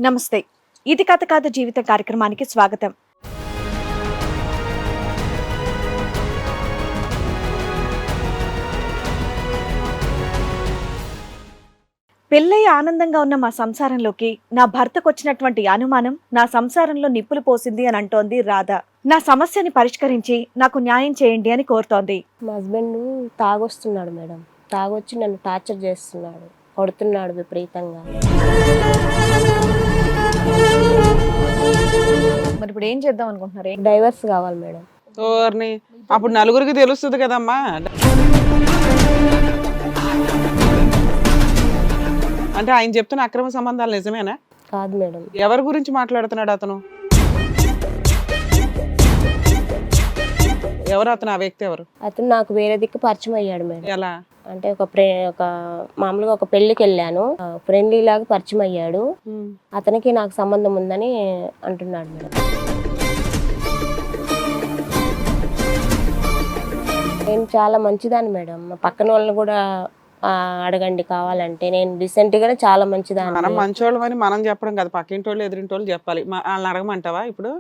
నమస్తే. ఇది కథ కాదు జీవితం కార్యక్రమానికి స్వాగతం. పెళ్ళయి ఆనందంగా ఉన్న మా సంసారంలోకి నా భర్తకు వచ్చినటువంటి అనుమానం నా సంసారంలో నిప్పులు పోసింది అని అంటోంది రాధ. నా సమస్యని పరిష్కరించి నాకు న్యాయం చేయండి అని కోరుతోంది. మా హస్బెండ్ తాగొస్తున్నాడు మేడం. తాగొచ్చి నన్ను టార్చర్ చేస్తున్నాడు, కొడుతున్నాడు విపరీతంగా. మరి ఇప్పుడు ఏం చేద్దాం అనుకుంటున్నారు? డైవర్స్ కావాలి మేడం. ఓర్ని అప్పుడు నలుగురికి తెలుస్తుంది కదమ్మా. అంటే ఆయన చెప్తున్న అక్రమ సంబంధాలు నిజమేనా? కాదు మేడం. ఎవరి గురించి మాట్లాడుతున్నాడు అతను? ఎవరు అతను? ఆ వ్యక్తి ఎవరు? అతను నాకు వేరే దిక్కు పరిచయం అయ్యాడు మేడం. ఎలా అంటే ఒక మామూలుగా ఒక పెళ్లికి వెళ్ళాను, ఫ్రెండ్లీ లాగా పరిచయం అయ్యాడు. అతనికి నాకు సంబంధం ఉందని అంటున్నాడు మేడం. నేను చాలా మంచిదాన్ని మేడం. మా పక్కన వాళ్ళని కూడా అడగండి కావాలంటే. నేను రీసెంట్ గానే చాలా మంచిదాన్ని. మనం మంచోళ్ళం అని మనం చెప్పడం కదా, పక్కింటి వాళ్ళు ఎదురింటి వాళ్ళు చెప్పాలి. వాళ్ళని అడగమంటావా ఇప్పుడు?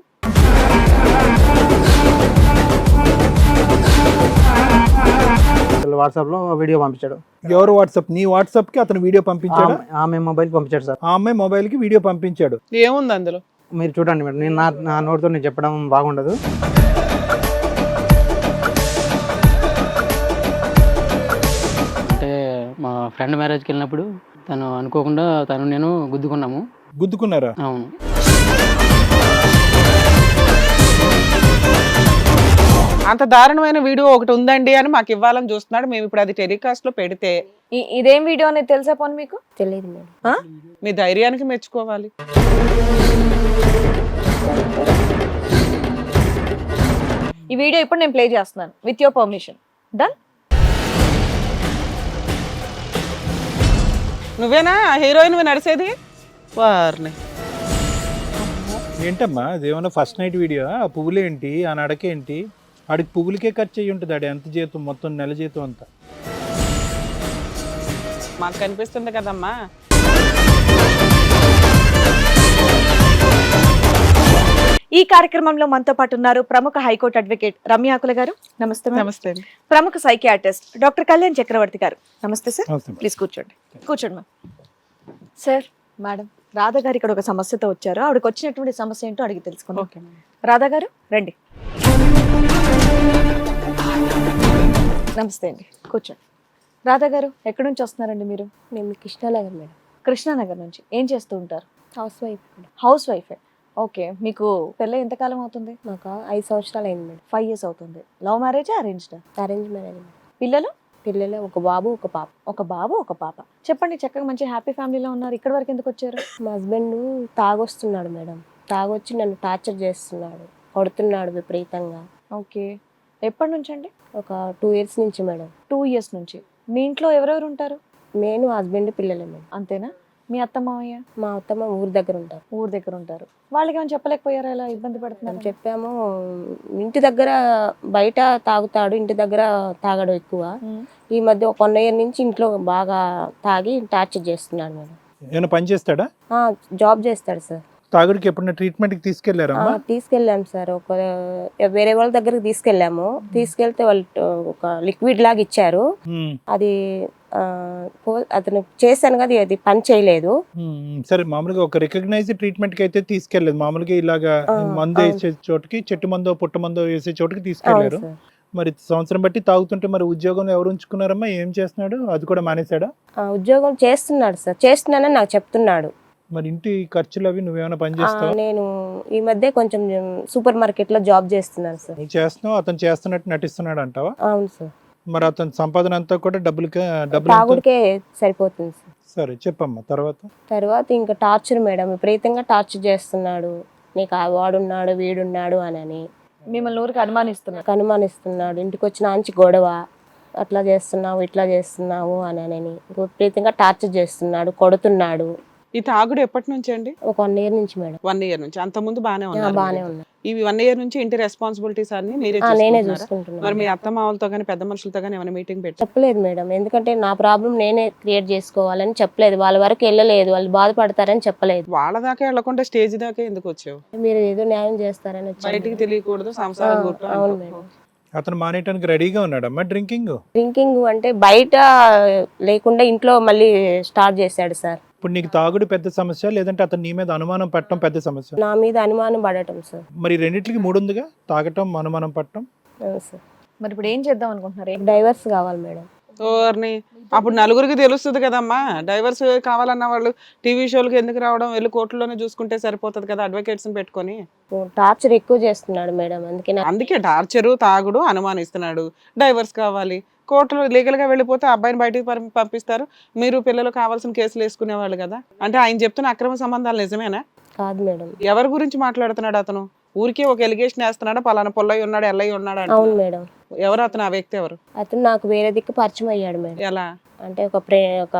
వాట్సాప్ లో వీడియో పంపించాడు. ఎవరు వాట్సాప్? నీ వాట్సాప్ కి అతను వీడియో పంపించాడు. ఆమె మొబైల్ పంపించాడు సార్. ఆ అమ్మాయి మొబైల్ కి వీడియో పంపించాడు. ఏముంది అందులో? మీరు చూడండి మేడం. నేను నా నోటితో నేను చెప్పడం బాగుండదు. అంటే మా ఫ్రెండ్ మ్యారేజ్కి వెళ్ళినప్పుడు తను అనుకోకుండా నేను గుద్దుకున్నాము. గుద్దుకున్నారా? అవును. అంత దారుణమైన వీడియో ఒకటి ఉందండి అని మాకు ఇవ్వాలని చూస్తున్నాడు. మేము ఇప్పుడు అది టెలికాస్ట్ లో పెడితే ఇదేం వీడియో అనేది తెలుసా పోనీ మీకు? తెలియదు మేడం. మీ ధైర్యానికి మెచ్చుకోవాలి. ఈ వీడియో ఇప్పుడు నేను ప్లే చేస్తున్నాను విత్ యువర్ పర్మిషన్. డన్. నువ్వేనా హీరోయిన్ నడిచేది? వారిని ఏంటమ్మా అదేమన్నా ఫస్ట్ నైట్ వీడియో? ఆ పువ్వులేంటి, ఆ నడకేంటి? ఆడికి పువ్వులకే ఖర్చు అయ్యి ఉంటుంది. ఆడి ఎంత జీతం, మొత్తం నెల జీతం అంతా మాకు కనిపిస్తుంది కదమ్మా. ఈ కార్యక్రమంలో మనతో పాటు ఉన్నారు ప్రముఖ హైకోర్టు అడ్వకేట్ రమ్యాకుల గారు. నమస్తే. నమస్తే. ప్రముఖ సైకియాట్రిస్ట్ డాక్టర్ కళ్యాణ్ చక్రవర్తి గారు. నమస్తే సార్. నమస్తే. ప్లీజ్ కూర్చోండి. కూర్చోండి మ్యామ్. సార్, మేడం రాధా గారు ఇక్కడ ఒక సమస్యతో వచ్చారు. ఆవిడకి వచ్చినటువంటి సమస్య ఏంటో అడిగి తెలుసుకుందాం. ఓకే. రాధా గారు రండి. నమస్తే అండి, కూర్చోండి. రాధా గారు ఎక్కడి నుంచి వస్తున్నారండి మీరు? మేము కృష్ణానగర్ మేడం. కృష్ణానగర్ నుంచి. ఏం చేస్తూ ఉంటారు? House wife madam. హౌస్ వైఫే. ఓకే. మీకు పెళ్ళి ఎంతకాలం అవుతుంది? నాకు 5 సంవత్సరాలు అయింది మేడం. 5 years అవుతుంది. లవ్ మ్యారేజా అరేంజ్డా? Arrange marriage madam. పిల్లలు? పిల్లలు ఒక బాబు ఒక పాప. ఒక బాబు ఒక పాప. చెప్పండి, చక్కగా మంచి హ్యాపీ ఫ్యామిలీలో ఉన్నారు. ఇక్కడ వరకు ఎందుకు వచ్చారు? మా హస్బెండ్ తాగొస్తున్నాడు మేడం. తాగొచ్చి నన్ను టార్చర్ చేస్తున్నాడు, కొడుతున్నాడు విపరీతంగా. ఓకే. ఎప్పటి నుంచి అండి? ఒక 2 years నుంచి మేడం. 2 years నుంచి. మీ ఇంట్లో ఎవరెవరు ఉంటారు? నేను హస్బెండ్ పిల్లలే మేడం. అంతేనా? మీ అత్త మామయ్య? మా అత్తమ్మ ఊరి దగ్గర ఉంటారు. ఊరు దగ్గర ఉంటారు. వాళ్ళకి ఏమైనా చెప్పలేకపోయారా ఇలా ఇబ్బంది పడుతున్నారు? చెప్పాము. ఇంటి దగ్గర బయట తాగుతాడు, ఇంటి దగ్గర తాగడు ఎక్కువ. ఈ మధ్య ఒక 1 year నుంచి ఇంట్లో బాగా తాగి టార్చర్ చేస్తున్నాడు మేడం. ఏమైనా పని చేస్తాడా? జాబ్ చేస్తాడు సార్. తాగుడికి ఎప్పుడైనా ట్రీట్మెంట్ కి తీసుకెళ్లారమ్మా? తీసుకెళ్ళాము సార్. వేరే వాళ్ళ దగ్గరకు తీసుకెళ్ళాము. తీసుకెళ్తే వాళ్ళు ఒక లిక్విడ్ లాగా ఇచ్చారు. అది అతను చేశాను కదా, అది పని చేయలేదు. సరే, మామూలుగా ఒక రికగ్నైజ్డ్ ట్రీట్మెంట్ కి అయితే తీసుకెళ్లేదు. మామూలుగా ఇలాగా మందు వేసే చోటుకి, చెట్టు మందో పుట్ట మందో వేసే చోటుకి తీసుకెళ్లారు. మరి సంవత్సరం బట్టి తాగుతుంటే మరి ఉద్యోగంలో ఎవరు ఉంచుకున్నారమ్మా? ఏం చేస్తున్నాడు? అది కూడా మానేశాడా? ఉద్యోగం చేస్తున్నాడు సార్. చేస్తున్నానని నాకు చెప్తున్నాడు. మరి ఇంటి ఖర్చులు అవి నువ్వేమైనా పని చేస్తావా? నేను ఈ మధ్య కొంచెం సూపర్ మార్కెట్ లో జాబ్ చేస్తున్నాను సార్. నువ్వు చేస్తున్నావు, అతను చేస్తున్నట్టు నటిస్తున్నాడు అంటావా? అవును సార్. మరి అతని సంపాదన అంతా కూడా డబ్బులు తాగుడికే సరిపోతుంది సార్. సరే చెప్పమ్మా. తర్వాత ఇంకా టార్చర్ మేడం. విపరీతంగా టార్చర్ చేస్తున్నాడు. నీకు వాడున్నాడు వీడున్నాడు అని మిమ్మల్ని ఊరికి అనుమానిస్తున్నాడు. ఇంటికి వచ్చిన ఆంచి గొడవ, అట్లా చేస్తున్నావు ఇట్లా చేస్తున్నావు అని విపరీతంగా టార్చర్ చేస్తున్నాడు, కొడుతున్నాడు. ఈ తాగుడు ఎప్పటి నుంచి అండి? ఒక 1 year నుంచి మేడం. 1 year నుంచి. అంత ముందు బానే ఉన్నా? బానే ఉన్నా. ఈ 1 year నుంచి ఇంటి రెస్పాన్సిబిలిటీస్ అన్ని మీరే నేనే చూసుకుంటున్నారా? చూసుకుంటున్నాను. మరి మీ అత్త మామలతో కానీ పెద్ద మనుషులతో కానీ ఏమైనా మీటింగ్ పెట్టి చెప్పలేదు మేడం, ఎందుకంటే నా ప్రాబ్లం నేనే క్రియేట్ చేసుకోవాలని చెప్పలేదు. వాళ్ళ వరకు వెళ్ళలేదు, వాళ్ళు బాధపడతారని చెప్పలేదు. వాళ్ళ దాకా వెళ్ళకుండా స్టేజ్ దాకా ఎందుకు వచ్చావు? మీరు ఏదో న్యాయం చేస్తారని వచ్చాను. బయటికి తెలియకూడదు సంసారం గుట్టు అవును అంటావు. మేడం. అతను మానేయడానికి రెడీగా ఉన్నాడమ్మా డ్రింకింగ్. డ్రింకింగ్ అంటే బయట లేకుండా ఇంట్లో మళ్ళీ స్టార్ట్ చేశాడు సార్. ఇప్పుడు నీకు తాగుడు పెద్ద సమస్య, లేదంటే అతను నీ మీద అనుమానం పట్టడం పెద్ద సమస్య? నా మీద అనుమానం పడటం సార్. మరి రెండిట్లకి 3 ఉందిగా, తాగటం అనుమానం పట్టడం. అవును సార్. మరి ఇప్పుడు ఏం చేద్దాం అనుకుంటున్నారు? డైవర్స్ కావాలి మేడం. ఓర్ని అప్పుడు నలుగురికి తెలుస్తుంది కదమ్మా. డైవర్స్ కావాలన్న వాళ్ళు టీవీ షోలకు ఎందుకు రావడం? వెళ్ళి కోర్టులోనే చూసుకుంటే సరిపోతుంది కదా, అడ్వకేట్స్ పెట్టుకొని. టార్చర్ ఎక్కువ చేస్తున్నాడు మేడం, అందుకే టార్చరు, తాగుడు, అనుమానిస్తున్నాడు. డైవర్స్ కావాలి, కోర్టులో లీగల్ గా వెళ్ళిపోతే అబ్బాయిని బయటికి పంపిస్తారు. మీరు పిల్లలు కావాల్సిన కేసులు వేసుకునేవాళ్ళు కదా. అంటే ఆయన చెప్తున్న అక్రమ సంబంధాలు నిజమేనా? కాదు మేడం. ఎవరి గురించి మాట్లాడుతున్నాడు అతను? ఊరికే ఒక ఎలిగేషన్ వేస్తున్నాడా, పలానా పొల్లయ్య ఉన్నాడు, ఎల్లయ్య ఉన్నాడు అంటే? అవును మేడం. ఎవరు అతను? ఆ వ్యక్తి ఎవరు? అతను నాకు వేరే దిక్కు పరిచయం అయ్యాడు మేడం. ఎలా అంటే ఒక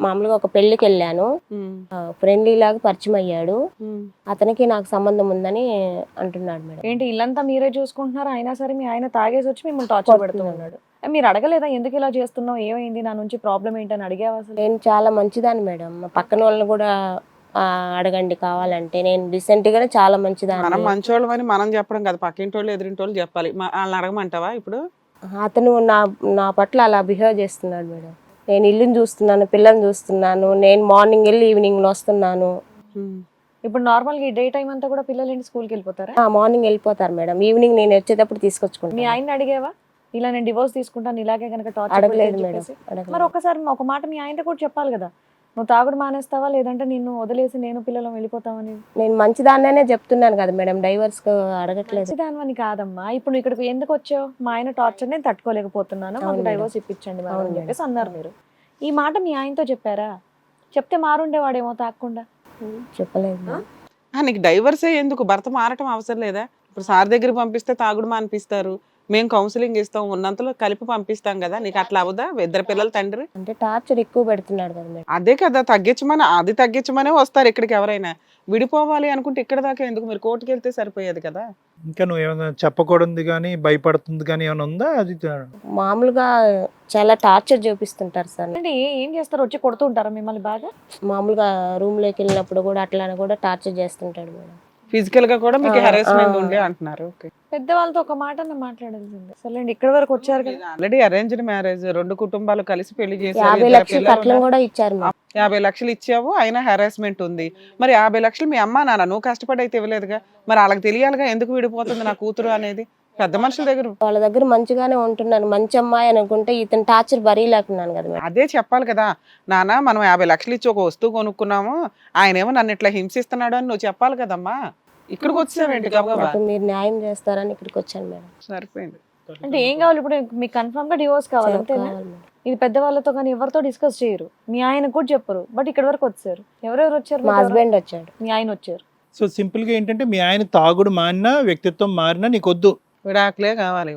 మామూలుగా ఒక పెళ్లికి వెళ్ళాను, ఫ్రెండ్లీ లాగా పరిచయం అయ్యాడు. అతనికి నాకు సంబంధం ఉందని అంటున్నాడు మేడం. ఏంటి ఇల్లంతా మీరే చూసుకుంటున్నారు, అయినా సరే మీ ఆయన తాగేసి వచ్చి మిమ్మల్ని టార్చర్ పెడుతూ ఉన్నాడు. మీరు అడగలేదా ఎందుకు ఇలా చేస్తున్నావు, ఏమైంది, నా నుంచి ప్రాబ్లం ఏంటని అడిగావా అసలు? నేను చాలా మంచిదాన్ని మేడం, మా పక్కన వాళ్ళని కూడా అడగండి కావాలంటే. నేను రీసెంట్ గానే చాలా మనం మంచిదాన్ని. మంచోళ్ళం అని మనం చెప్పడం కదా, పక్కింటి వాళ్ళు ఎదురింటి వాళ్ళు చెప్పాలి. వాళ్ళని అడగమంటావా ఇప్పుడు? అతను నా పట్ల అలా బిహేవ్ చేస్తున్నాడు మేడం. నేను ఇల్లుని చూస్తున్నాను, పిల్లల్ని చూస్తున్నాను, నేను మార్నింగ్ వెళ్ళి ఈవినింగ్ వస్తున్నాను. ఇప్పుడు నార్మల్ గా ఈ డే టైం అంతా కూడా పిల్లలు ఏంటి స్కూల్కి వెళ్ళిపోతారా? మార్నింగ్ వెళ్ళిపోతారు మేడం, ఈవినింగ్ నేను వచ్చేటప్పుడు మీ తీసుకొచ్చుకుంటాను. ఆయన అడిగావా ఇలా నేను డివోర్స్ తీసుకుంటాను ఇలాగే కనుక టార్చర్ అడగలేదు మేడం, మరి అడగలేదు. ఒకసారి ఒక మాట మీ ఆయనతో కూడా చెప్పాలి కదా, నువ్వు తాగుడు మానేస్తావా లేదంటే నిన్ను వదిలేసి నేను పిల్లలు వెళ్ళిపోతావని. నేను మంచిదాన్నే చెప్తున్నాను కదా మేడం, డైవర్స్ అడగట్లేదు. దానివని కాదమ్మా, ఇప్పుడు నువ్వు ఇక్కడికి ఎందుకు వచ్చావు? మా ఆయన టార్చర్ నేను తట్టుకోలేకపోతున్నాను, మాకు అవును డైవోర్స్ ఇప్పించండి మేడం అవును అని చెప్పేసి అన్నారు. మీరు ఈ మాట మీ ఆయనతో చెప్పారా? చెప్తే మారుండేవాడేమో తాగకుండా. చెప్పలేదు మేడం. నీకు డైవర్సే ఎందుకు? భర్త మారటం అవసరం లేదా? ఇప్పుడు సార్ దగ్గర పంపిస్తే తాగుడు మానిపిస్తారు, మేము కౌన్సిలింగ్ ఇస్తాం, ఉన్నంతలో కలిపి పంపిస్తాం కదా. నీకు అట్లా అవదా? ఇద్దరు పిల్లల తండ్రి అంటే టార్చర్ ఎక్కువ పెడుతున్నాడు కదా మేడం. అదే కదా తగ్గించమని, అది తగ్గించమనే వస్తారు ఇక్కడికి ఎవరైనా. విడిపోవాలి అనుకుంటే ఇక్కడ దాకా ఎందుకు? మీరు కోర్టుకి వెళ్తే సరిపోయేది కదా. ఇంకా నువ్వు ఏమైనా చెప్పకూడదు కానీ భయపడుతుంది కానీ ఏమైనా ఉందా? అది మామూలుగా చాలా టార్చర్ చూపిస్తుంటారు సార్. అంటే ఏం చేస్తారు? వచ్చి కొడుతూ ఉంటారా మిమ్మల్ని బాగా? మామూలుగా రూమ్ లోకి వెళ్ళినప్పుడు కూడా అట్లా కూడా టార్చర్ చేస్తుంటాడు మేడం. ఫిజికల్ గా కూడా మీకు హెరాస్మెంట్ ఉండే అంటున్నారు. పెద్దవాళ్ళతో ఒక మాట మాట్లాడాల్సింది. సరేండి, ఇక్కడ వరకు వచ్చారు కదా. ఆల్రెడీ అరేంజ్డ్ మ్యారేజ్, 2 కుటుంబాలు కలిసి పెళ్లి చేశారు. 50 లక్షలు కట్నం కూడా ఇచ్చారు మేడం. 50 లక్షలు ఇచ్చావు, అయినా హెరాస్మెంట్ ఉంది. మరి 50 లక్షలు మీ అమ్మ నాన్న నువ్వు కష్టపడి అయితే ఇవ్వలేదుగా, మరి వాళ్ళకి తెలియాలిగా ఎందుకు విడిపోతుంది నా కూతురు అనేది. పెద్ద మనుషుల దగ్గర వాళ్ళ దగ్గర మంచిగానే ఉంటున్నాను, మంచి అమ్మాయి అనుకుంటే ఇతను టార్చర్ బరీలేకున్నాను కదా మేడం. అదే చెప్పాలి కదా. నాన్న మనం 50 లక్షలు ఇచ్చి ఒక వస్తువు కొనుక్కున్నాము, ఆయన ఏమో నన్ను ఇట్లా హింసిస్తున్నాడు అని నువ్వు చెప్పాలి కదమ్మా. ఇక్కడికి వచ్చావేంటి గబగబా? నాకు మీరు న్యాయం చేస్తారని ఇక్కడికి వచ్చాను మేడం. సరిపోయింది. అంటే ఏం కావాలి ఇప్పుడు? మీకు కన్ఫర్మ్ గా డివోర్స్ కావాలి అంతేనా? కావాలి మేడం. ఇది పెద్దవాళ్ళతో కానీ ఎవరితో డిస్కస్ చేయరు, మీ ఆయన కూడా చెప్పరు. బట్ ఇక్కడ వరకు వచ్చారు. ఎవరెవరు వచ్చారు? మా హస్బెండ్ వచ్చాడు. మీ ఆయన వచ్చారు. సో సింపుల్ గా ఏంటంటే మీ ఆయన తాగుడు మారినా వ్యక్తిత్వం మారినా నీకొద్దు, విడాకులే కావాలి.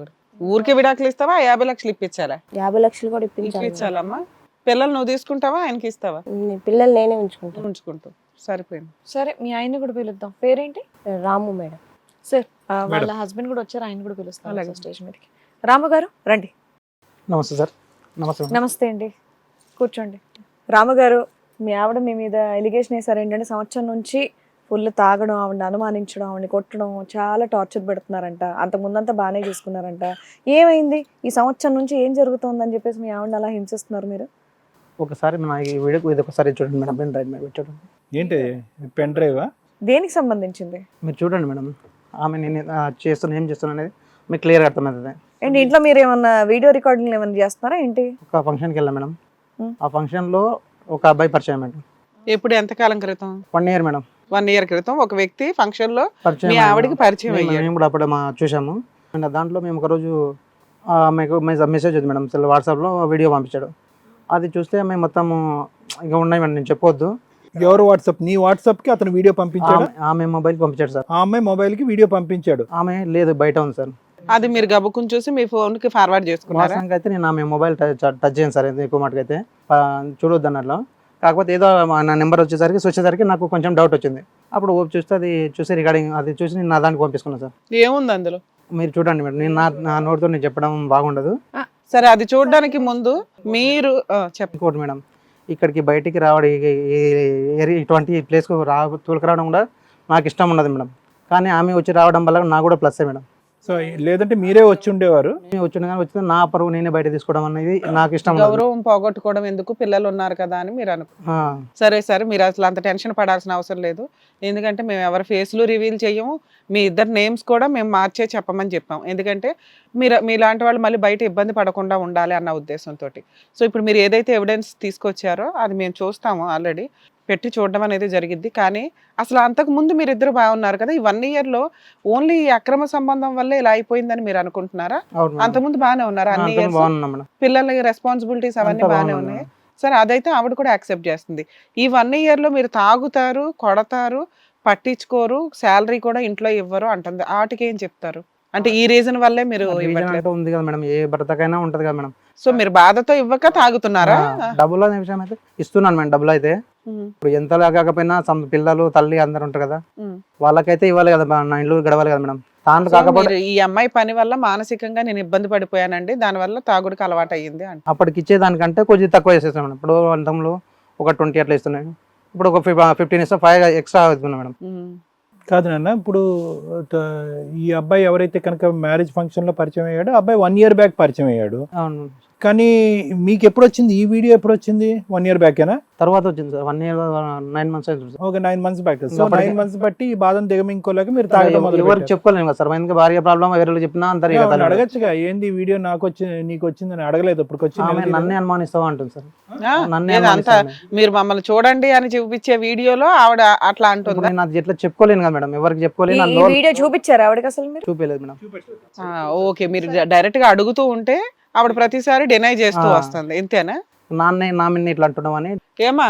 ఊరికే విడాకులు ఇస్తావా? 50 లక్షలు ఇప్పించాలా? 50 లక్షలు కూడా ఇప్పించాలి. ఇప్పించాలమ్మా. పిల్లలు నువ్వు తీసుకుంటావా, ఆయనకి ఇస్తావా? పిల్లలు నేనే ఉంచుకుంటాను. ఉంచుకుంటూ సరిపోయింది. సరే, మీ ఆయన్ని కూడా పిలుద్దాం. పేరేంటి? రాము మేడం. సార్ వాళ్ళ హస్బెండ్ కూడా వచ్చారు, ఆయన కూడా పిలుస్తాం స్టేజ్ మీదకి. రాము గారు రండి. నమస్తే సార్. నమస్తే మేడం. నమస్తే అండి, కూర్చోండి. రాము గారు, మీ ఆవిడ మీ మీద ఎలిగేషన్ వేసారు ఏంటంటే సంవత్సరం నుంచి ఫుల్ తాగడం, ఆవిడని అనుమానించడం, ఆవిడని కొట్టడం, చాలా టార్చర్ పెడుతున్నారంట. అంతకుముందంతా బాగానే చూసుకున్నారంట. ఏమైంది? ఈ సంవత్సరం నుంచి ఏం జరుగుతుందని చెప్పేసి మీ ఆవిడని అలా హింసిస్తున్నారు మీరు? ఒకసారి నా ఈ వీడియోకి ఇది ఒకసారి చూడండి మేడం. పెన్ డ్రైవ్ మీద చూడండి. ఏంటి పెన్ డ్రైవా? దేనికి సంబంధించింది? మీరు చూడండి మేడం. ఆమె నేను చేస్తున్నా ఏం చేస్తున్నా అనేది మీకు క్లియర్గా అర్థమవుతుంది. ఏంటి ఇంట్లో మీరు ఏమన్నా వీడియో రికార్డింగ్ ఏమన్నా చేస్తున్నారా ఏంటి? ఒక ఫంక్షన్కి వెళ్ళాం మేడం. ఆ ఫంక్షన్లో ఒక అబ్బాయి పరిచయం మేడం. ఎప్పుడు, ఎంతకాలం క్రితం? 1 year మేడం. 1 year క్రితం ఒక వ్యక్తి ఫంక్షన్ లో పరిచయం మీ ఆవిడకి పరిచయం అయ్యాడు. మేము కూడా అప్పుడు చూసాము. అండ్ దాంట్లో మేము ఒకరోజు మీకు మెసేజ్ వచ్చింది మేడం, వాట్సాప్లో వీడియో పంపించాడు. అది చూస్తే మేము మొత్తం ఇక ఉన్నాయి మేడం, నేను చెప్పొద్దు. ఎవరు వాట్సాప్? నీ వాట్సాప్ కి అతను వీడియో పంపించాడు? ఆమె మొబైల్ పంపించాడు సార్. ఆ అమ్మాయి మొబైల్ కి వీడియో పంపించాడు? ఆమె లేదు, బయట ఉంది సార్. అది మీరు గబుక్కుని చూసి మీ ఫోన్ కి ఫార్వర్డ్ చేసుకున్నారా? వాస్తవానికి అయితే నేను ఆమె మొబైల్ టచ్ చేయను సార్, ఎక్కువ మటుకు అయితే చూడొద్దు అన్నట్లు. కాకపోతే ఏదో నా నెంబర్ వచ్చేసరికి నాకు కొంచెం డౌట్ వచ్చింది. అప్పుడు ఓపెన్ చూస్తే అది చూసి రికార్డింగ్ అది చూసి నేను నా దానికి పంపించుకున్నాను సార్. ఏముంది అందులో? మీరు చూడండి మేడం, నేను నా నోటితో నేను చెప్పడం బాగుండదు. సరే, అది చూడడానికి ముందు మీరు ఇంకోటి మేడం, ఇక్కడికి బయటికి రావడం ఇటువంటి ప్లేస్కు తోలుకురావడం కూడా నాకు ఇష్టం ఉండదు మేడం. కానీ ఆమె వచ్చి రావడం వల్ల నాకు కూడా ప్లస్ మేడం. సో లేదంటే మీరే వచ్చి ఉండేవారు? వచ్చిన నా పరువు నేనే బయట తీసుకోవడం అనేది నాకు ఇష్టం ఉండదు. గౌరవం పోగొట్టుకోవడం ఎందుకు, పిల్లలు ఉన్నారు కదా అని మీరు సరే మీరు అసలు అంత టెన్షన్ పడాల్సిన అవసరం లేదు. ఎందుకంటే మేము ఎవరి ఫేస్లు రివీల్ చేయము, మీ ఇద్దరు నేమ్స్ కూడా మేము మార్చే చెప్పమని చెప్పాం. ఎందుకంటే మీలాంటి వాళ్ళు మళ్ళీ బయట ఇబ్బంది పడకుండా ఉండాలి అన్న ఉద్దేశంతో. సో ఇప్పుడు మీరు ఏదైతే ఎవిడెన్స్ తీసుకొచ్చారో అది మేము చూస్తాము, ఆల్రెడీ పెట్టి చూడడం అనేది జరిగిద్ది. కానీ అసలు అంతకు ముందు మీరిద్దరు బాగున్నారు కదా, ఈ 1 yearలో ఓన్లీ ఈ అక్రమ సంబంధం వల్లే ఇలా అయిపోయిందని మీరు అనుకుంటున్నారా? అంతకుముందు బాగానే ఉన్నారా? అన్ని పిల్లల రెస్పాన్సిబిలిటీస్ అవన్నీ బాగానే ఉన్నాయి. సరే, అదైతే ఆవిడ కూడా యాక్సెప్ట్ చేస్తుంది. ఈ 1 yearలో మీరు తాగుతారు, కొడతారు, పట్టించుకోరు, శాలరీ కూడా ఇంట్లో ఇవ్వరు అంటుంది. వాటికి ఏం చెప్తారు? అంటే ఈ రీజన్ వల్లే మీరు ఉంది కదా మేడం, ఏ భర్తకైనా ఉంటది కదా మేడం. సో మీరు బాధతో ఇవ్వక తాగుతున్నారా? డబ్బులు అనే విషయం అయితే ఇస్తున్నాను మేడం. డబ్బులు అయితే ఇప్పుడు ఎంతలా కాకపోయినా పిల్లలు తల్లి అందరు ఉంటారు కదా, వాళ్ళకైతే ఇవ్వాలి కదా, నా ఇల్లు గడవాలి కదా మేడం. దాంట్లో కాకపోతే ఈ అమ్మాయి పని వల్ల మానసికంగా నేను ఇబ్బంది పడిపోయానండి, దాని వల్ల తాగుడికి అలవాటు అయ్యింది అంటే అప్పటికి ఇచ్చేదానికంటే కొంచెం తక్కువ చేసేస్తాను మేడం. ఇప్పుడు అంతంలో ఒక 20 అట్లా ఇస్తున్నాను, ఇప్పుడు ఒక 15 ఇస్తా, 5 ఎక్స్ట్రా అవుతుంది మేడం. కాదు నాన్న, ఇప్పుడు ఈ అబ్బాయి ఎవరైతే కనుక మ్యారేజ్ ఫంక్షన్ లో పరిచయం అయ్యాడో, అబ్బాయి 1 year బ్యాక్ పరిచయం అయ్యాడు. అవును. కానీ మీకు ఎప్పుడు వచ్చింది ఈ వీడియో? ఎప్పుడు వచ్చింది? 1 year బ్యాకేనా? తర్వాత వచ్చింది సార్. 1 year 9 months అయితే okay, 9 months back. So 9 months బట్టి ఈ బాధను దిగమింకోలేక మీరు తాగడం ఎవరికి చెప్పుకోలేము కదా సార్. ఎందుకంటే భార్య ప్రాబ్లం వేరే చెప్పినా అంటారు కదా. అడగచ్చుగా, ఏంది వీడియో నాకు వచ్చి నీకు వచ్చిందని అడగలేదు? ఇప్పుడు వచ్చి నన్నే అనుమానిస్తావా అంటుంది సార్. అంతా మీరు మమ్మల్ని చూడండి అని చూపించే వీడియోలో ఆవిడ అట్లా అంటుంది. నేను అది ఎట్లా చెప్పుకోలేను కదా మేడం, ఎవరికి చెప్పుకోలేను. వీడియో చూపించారు ఆవిడకి అసలు మీరు? చూపించలేదు మేడం. ఓకే, మీరు డైరెక్ట్ గా అడుగుతూ ఉంటే ఆవిడ ప్రతిసారి డినై చేస్తూ వస్తుంది, ఇంతేనా? నా మీద ఇట్లా అంటున్నామని. ఏమా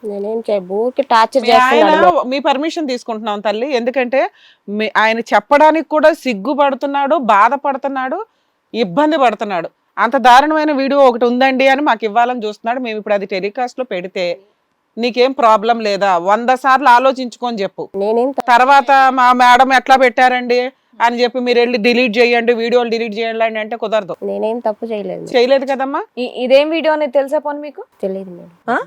నేనేం ఊరికి టార్చర్ ఆయన మీ పర్మిషన్ తీసుకుంటున్నాం తల్లి, ఎందుకంటే ఆయన చెప్పడానికి కూడా సిగ్గుపడుతున్నాడు, బాధపడుతున్నాడు, ఇబ్బంది పడుతున్నాడు. అంత దారుణమైన వీడియో ఒకటి ఉందండి అని మాకు ఇవ్వాలని చూస్తున్నాడు. మేము ఇప్పుడు అది టెలికాస్ట్ లో పెడితే నీకేం ప్రాబ్లం లేదా? 100 సార్లు ఆలోచించుకొని చెప్పు. తర్వాత మా మేడం ఎట్లా పెట్టారండి అని చెప్పి మీరు వెళ్ళి డిలీట్ చేయండి, వీడియోలు డిలీట్ చేయండి అంటే కుదరదు. నేనేం తప్పు చేయలేదు కదమ్మా. ఇదేం వీడియో అనేది తెలుసా పోనీ మీకు? తెలియదు మేడం.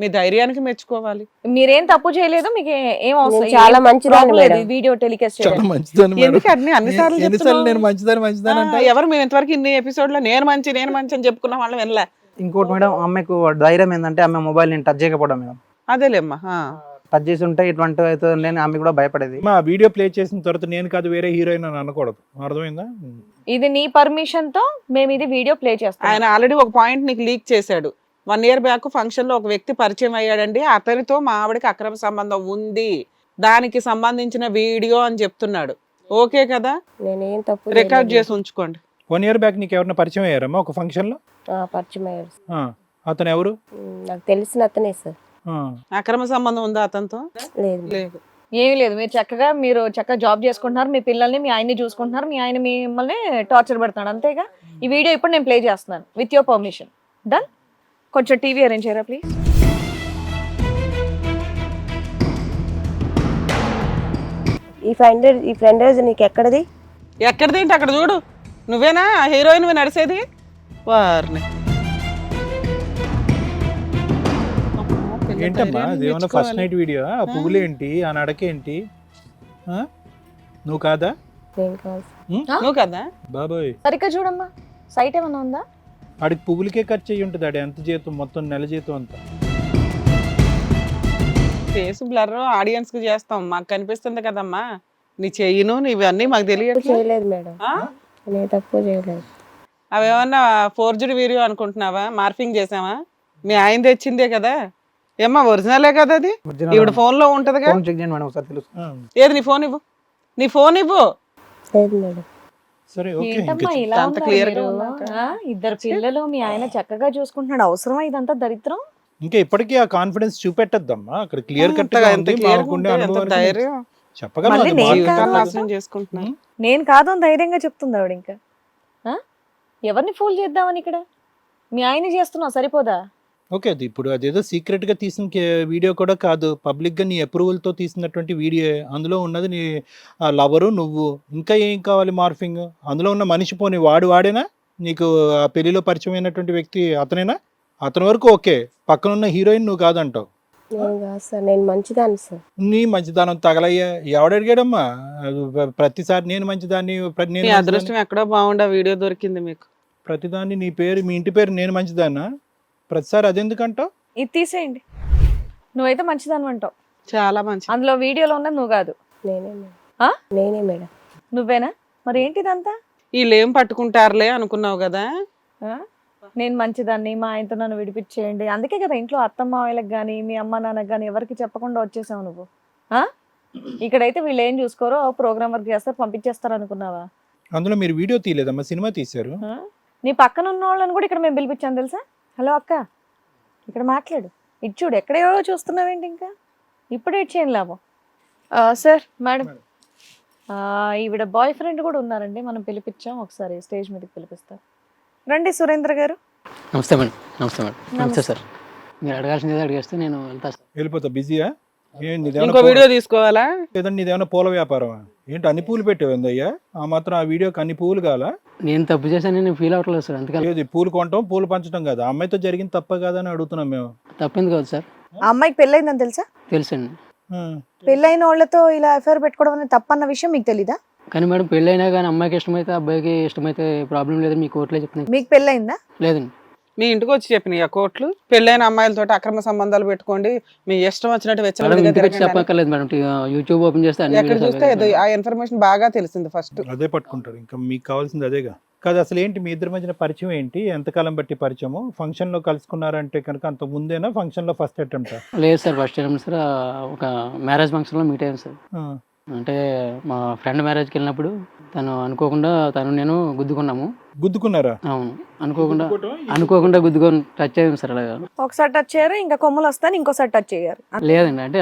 మీ ధైర్యానికి మెచ్చుకోవాలి. మీరేం తప్పు చేయలేదు, మీకు ఏం అవసరం? చాలా మంచిది వీడియో టెలికాస్ట్ ఎందుకని అన్నిసార్లు నేను మంచిదని అంటే ఎవరు మేము ఇంతవరకు ఇన్ని ఎపిసోడ్ లో నేను మంచి అని చెప్పుకున్న వాళ్ళం వినలే. ఇంకోటి మేడం, అమ్మాయికు ధైర్యం ఏంటంటే ఆమె మొబైల్ నేను టచ్ చేయకపోవడం మేడం. అదేలేమ్మా, టచ్ చేసి ఉంటే ఇటువంటి అవుతుంది అని ఆమె కూడా భయపడేది. మా వీడియో ప్లే చేసిన తర్వాత నేను కాదు వేరే హీరోయిన్ అని అనకూడదు, అర్థమైందా? ఇది నీ పర్మిషన్ తో మేము ఇది వీడియో ప్లే చేస్తాం. ఆయన ఆల్రెడీ ఒక పాయింట్ నీకు లీక్ చేశాడు. 1 year బ్యాక్ ఫంక్షన్ లో ఒక వ్యక్తి పరిచయం అయ్యాడండి, అతనితో మా ఆవిడకి అక్రమ సంబంధం ఉంది, దానికి సంబంధించిన వీడియో అని చెప్తున్నాడు. ఓకే కదా, నేనేం తప్పు రికార్డ్ చేసి ఉంచుకోండి. 1 year బ్యాక్ నీకు ఎవరైనా పరిచయం అయ్యారమ్మా ఒక ఫంక్షన్ లో? పరిచయం అయ్యారు. అతను ఎవరు? నాకు తెలిసిన అతనే సార్. అక్రమ సంబంధం ఉందా అతనితో? లేదు. ఏమీ లేదు, మీరు చక్కగా జాబ్ చేసుకుంటున్నారు, మీ పిల్లల్ని మీ ఆయన్ని చూసుకుంటున్నారు, మీ ఆయన మిమ్మల్ని టార్చర్ పెడుతున్నాడు, అంతేగా? ఈ వీడియో ఇప్పుడు నేను ప్లే చేస్తున్నాను విత్ యువర్ పర్మిషన్. డన్. కొంచెం టీవీ అరేంజ్ చేయరా ప్లీజ్. ఈ ఫ్రెండ్ నీకు ఎక్కడది? ఎక్కడిదేంటి అక్కడ చూడు, నువ్వేనా హీరోయిన్ నడిచేది? వారిని ఏంటమ్మా అదేమన్నా ఫస్ట్ నైట్ వీడియో? ఆ పువ్వులు ఏంటి, ఆ నడకేంటి? నువ్వు కాదా? నువ్వు కదా బాబోయ్. సరిగ్గా చూడమ్మా, సైట్ ఏమన్నా ఉందా? ఆడికి పువ్వులకే ఖర్చు అయ్యి ఉంటుంది. ఆడి ఎంత జీతం, మొత్తం నెల జీతం అంతా. ఫేస్ బ్లర్ ఆడియన్స్ కి చేస్తాం, మాకు కనిపిస్తుంది కదమ్మా. నీ చెయ్యను ఇవన్నీ మాకు తెలియదు మేడం. తప్పు చేయలేదు. అవేమన్నా ఫోర్జరీ వీడియో అనుకుంటున్నావా? మార్ఫింగ్ చేసావా? మీ ఆయన తెచ్చిందే కదా ఏమ్మా, ఒరిజినలే కదా అది. ఇప్పుడు ఫోన్ లో ఉంటది కదా. ఏది నీ ఫోన్ ఇవ్వు, నీ ఫోన్ ఇవ్వు. ఏంటమ్మా ఇలా ఇద్దరు పిల్లలు, మీ ఆయన చక్కగా చూసుకుంటున్నాడు, అవసరమా ఇదంతా దరిద్రం? ఇంకా ఇప్పటికీ ఆ కాన్ఫిడెన్స్ చూపెట్టద్దమ్మా. అక్కడ క్లియర్ కట్ నేను కాదు అని ధైర్యంగా చెప్తుంది ఆవిడ. ఇంకా ఎవరిని ఫూల్ చేద్దామని ఇక్కడ మీ ఆయన చేస్తున్నావు, సరిపోదా? ఓకే. అది ఇప్పుడు అదేదో సీక్రెట్‌గా తీసిన వీడియో కూడా కాదు. పబ్లిక్‌గా నీ అప్రూవల్‌తో తీసినటువంటి వీడియోయే. అందులో ఉన్నది నీ లవరు, నువ్వు. ఇంకా ఏం కావాలి మార్ఫింగ్? అందులో ఉన్న మనిషి పోనీ వాడేనా? నీకు ఆ పెళ్లిలో పరిచయమైనటువంటి వ్యక్తి అతనేనా? అతని వరకు ఓకే. పక్కనున్న హీరోయిన్ నువ్వు కాదంటావు. నేను కాదు సార్, నేను మంచిదాన్ని సార్. నీ మంచితనం తగలయ్యా. ఎవడడిగాడమ్మా? ప్రతిసారి నేను మంచిదాన్ని, మీ నేను అదృష్టం ఎక్కడో బాగుండా వీడియో దొరికింది మీకు. ప్రతిదాన్ని నీ పేరు, మీ ఇంటి పేరు నేను మంచిదాన్నా? ప్రతిసారి అదెందుకంటావు? ఇది తీసేయండి. నువ్వైతే మంచిదాని అంటావు. చాలా మంచి. అందులో వీడియోలో ఉన్నది నువ్వు కాదు. నేనే మేడం. ఆ? నేనే మేడం. నువ్వేనా? మరి ఏంటిదంతా? వీళ్ళు ఏం పట్టుకుంటారులే అనుకున్నావు కదా. ఆ? నేను మంచిదాన్ని, మా ఆయనతో నన్ను విడిపించేయండి. అందుకే కదా ఇంట్లో అత్తమ్మ వాళ్ళకి కానీ మీ అమ్మ నాన్నకి కానీ ఎవరికి చెప్పకుండా వచ్చేసావు నువ్వు. ఆ? ఇక్కడైతే వీళ్ళు ఏం చూసుకోరో ప్రోగ్రామ్ వర్క్ చేస్తారు, పంపించేస్తారు అనుకున్నావా? అందులో మీరు వీడియో తీయలేదమ్మా, సినిమా తీశారు. ఆ? నీ పక్కన ఉన్న వాళ్ళని కూడా ఇక్కడ మేము పిలిపించాం తెలుసా. హలో అక్క, ఇక్కడ మాట్లాడు. ఇటు చూడు, ఎక్కడేవో చూస్తున్నావేంటి ఇంకా? ఇప్పుడు ఇచ్చేయం లాభం. సార్ మేడం, ఈవిడ బాయ్ ఫ్రెండ్ కూడా ఉన్నారండి, మనం పిలిపించాం. ఒకసారి స్టేజ్ మీదకి పిలిపిస్తారు. రండి సురేంద్ర గారు. నమస్తే మేడం. నమస్తే మేడం. నమస్తే సార్. మీరు అడగాల్సింది అడిగేస్తే నేను వెళ్తా సార్. వెళ్ళిపోతా. బిజీయా? ఇంకో వీడియో తీసుకోవాలా? లేదండి నీదేమైనా పూల వ్యాపారమా ఏంటి? అన్ని పూలు పెట్టేవిందయ్యా? ఆ మాత్రం ఆ వీడియోకి అన్ని పూలు కావాలా? నేను తప్పు చేశాను, నేను ఫీల్ అవ్వట్లేదు సార్. అందుకని ఏది పూలు కొనటం, పూలు పంచడం కాదు. ఆ అమ్మాయితో జరిగింది తప్ప కాదని అడుగుతున్నాం మేము. తప్పింది కాదు సార్. ఆ అమ్మాయికి పెళ్ళైందని తెలుసా? తెలుసండి. ఆ. పెళ్ళైన వాళ్ళతో ఇలా అఫైర్ పెట్టుకోవడం అనేది తప్పన్న విషయం మీకు తెలీదా? కానీ మేడం పెళ్ళైనా కానీ అమ్మాయికి ఇష్టమైతే అబ్బాయికి ఇష్టమైతే ప్రాబ్లం లేదని మీ కోర్టులో చెప్తున్నాను. మీకు పెళ్ళైందా? లేదండి. మీ ఇంటికి వచ్చి చెప్పినాయి ఆ కోర్టులు పెళ్ళైన అమ్మాయిలతో అక్రమ సంబంధాలు పెట్టుకోండి, మీ ఇష్టం వచ్చినట్టు మేడం వెచ్చలవిడిగా ఇంటికి వచ్చి తిరగండి అని. చెప్పక్కర్లేదు మేడం. యూట్యూబ్ ఓపెన్ చేస్తే అన్ని ఎక్కడ videos చూస్తే available. ఆ ఇన్ఫర్మేషన్ బాగా తెలిసింది ఫస్ట్. అదే పట్టుకుంటారు. ఇంకా మీకు కావాల్సింది అదేగా. కాదు అసలు ఏంటి మీ ఇద్దరి మధ్యన పరిచయం ఏంటి? ఎంతకాలం బట్టి పరిచయము? ఫంక్షన్ లో కలుసుకున్నారంటే కనుక అంత ముందేనా? ఫంక్షన్ లో ఫస్ట్ అటెంప్ట్? లేదు సార్, ఫస్ట్ టైం సార్. ఒక మ్యారేజ్ ఫంక్షన్లో మీట్ అయ్యాను సార్. అంటే మా ఫ్రెండ్ మ్యారేజ్కి వెళ్ళినప్పుడు తను అనుకోకుండా నేను గుద్దుకున్నాము. గుద్దుకున్నారా? అవును, అనుకోకుండా గుద్దుకొని టచ్ అయ్యాము సార్. అలాగా ఒకసారి టచ్ చేయరు, ఇంకా కొమ్మలు వస్తాను ఇంకోసారి టచ్ చేయరు. లేదండి, అంటే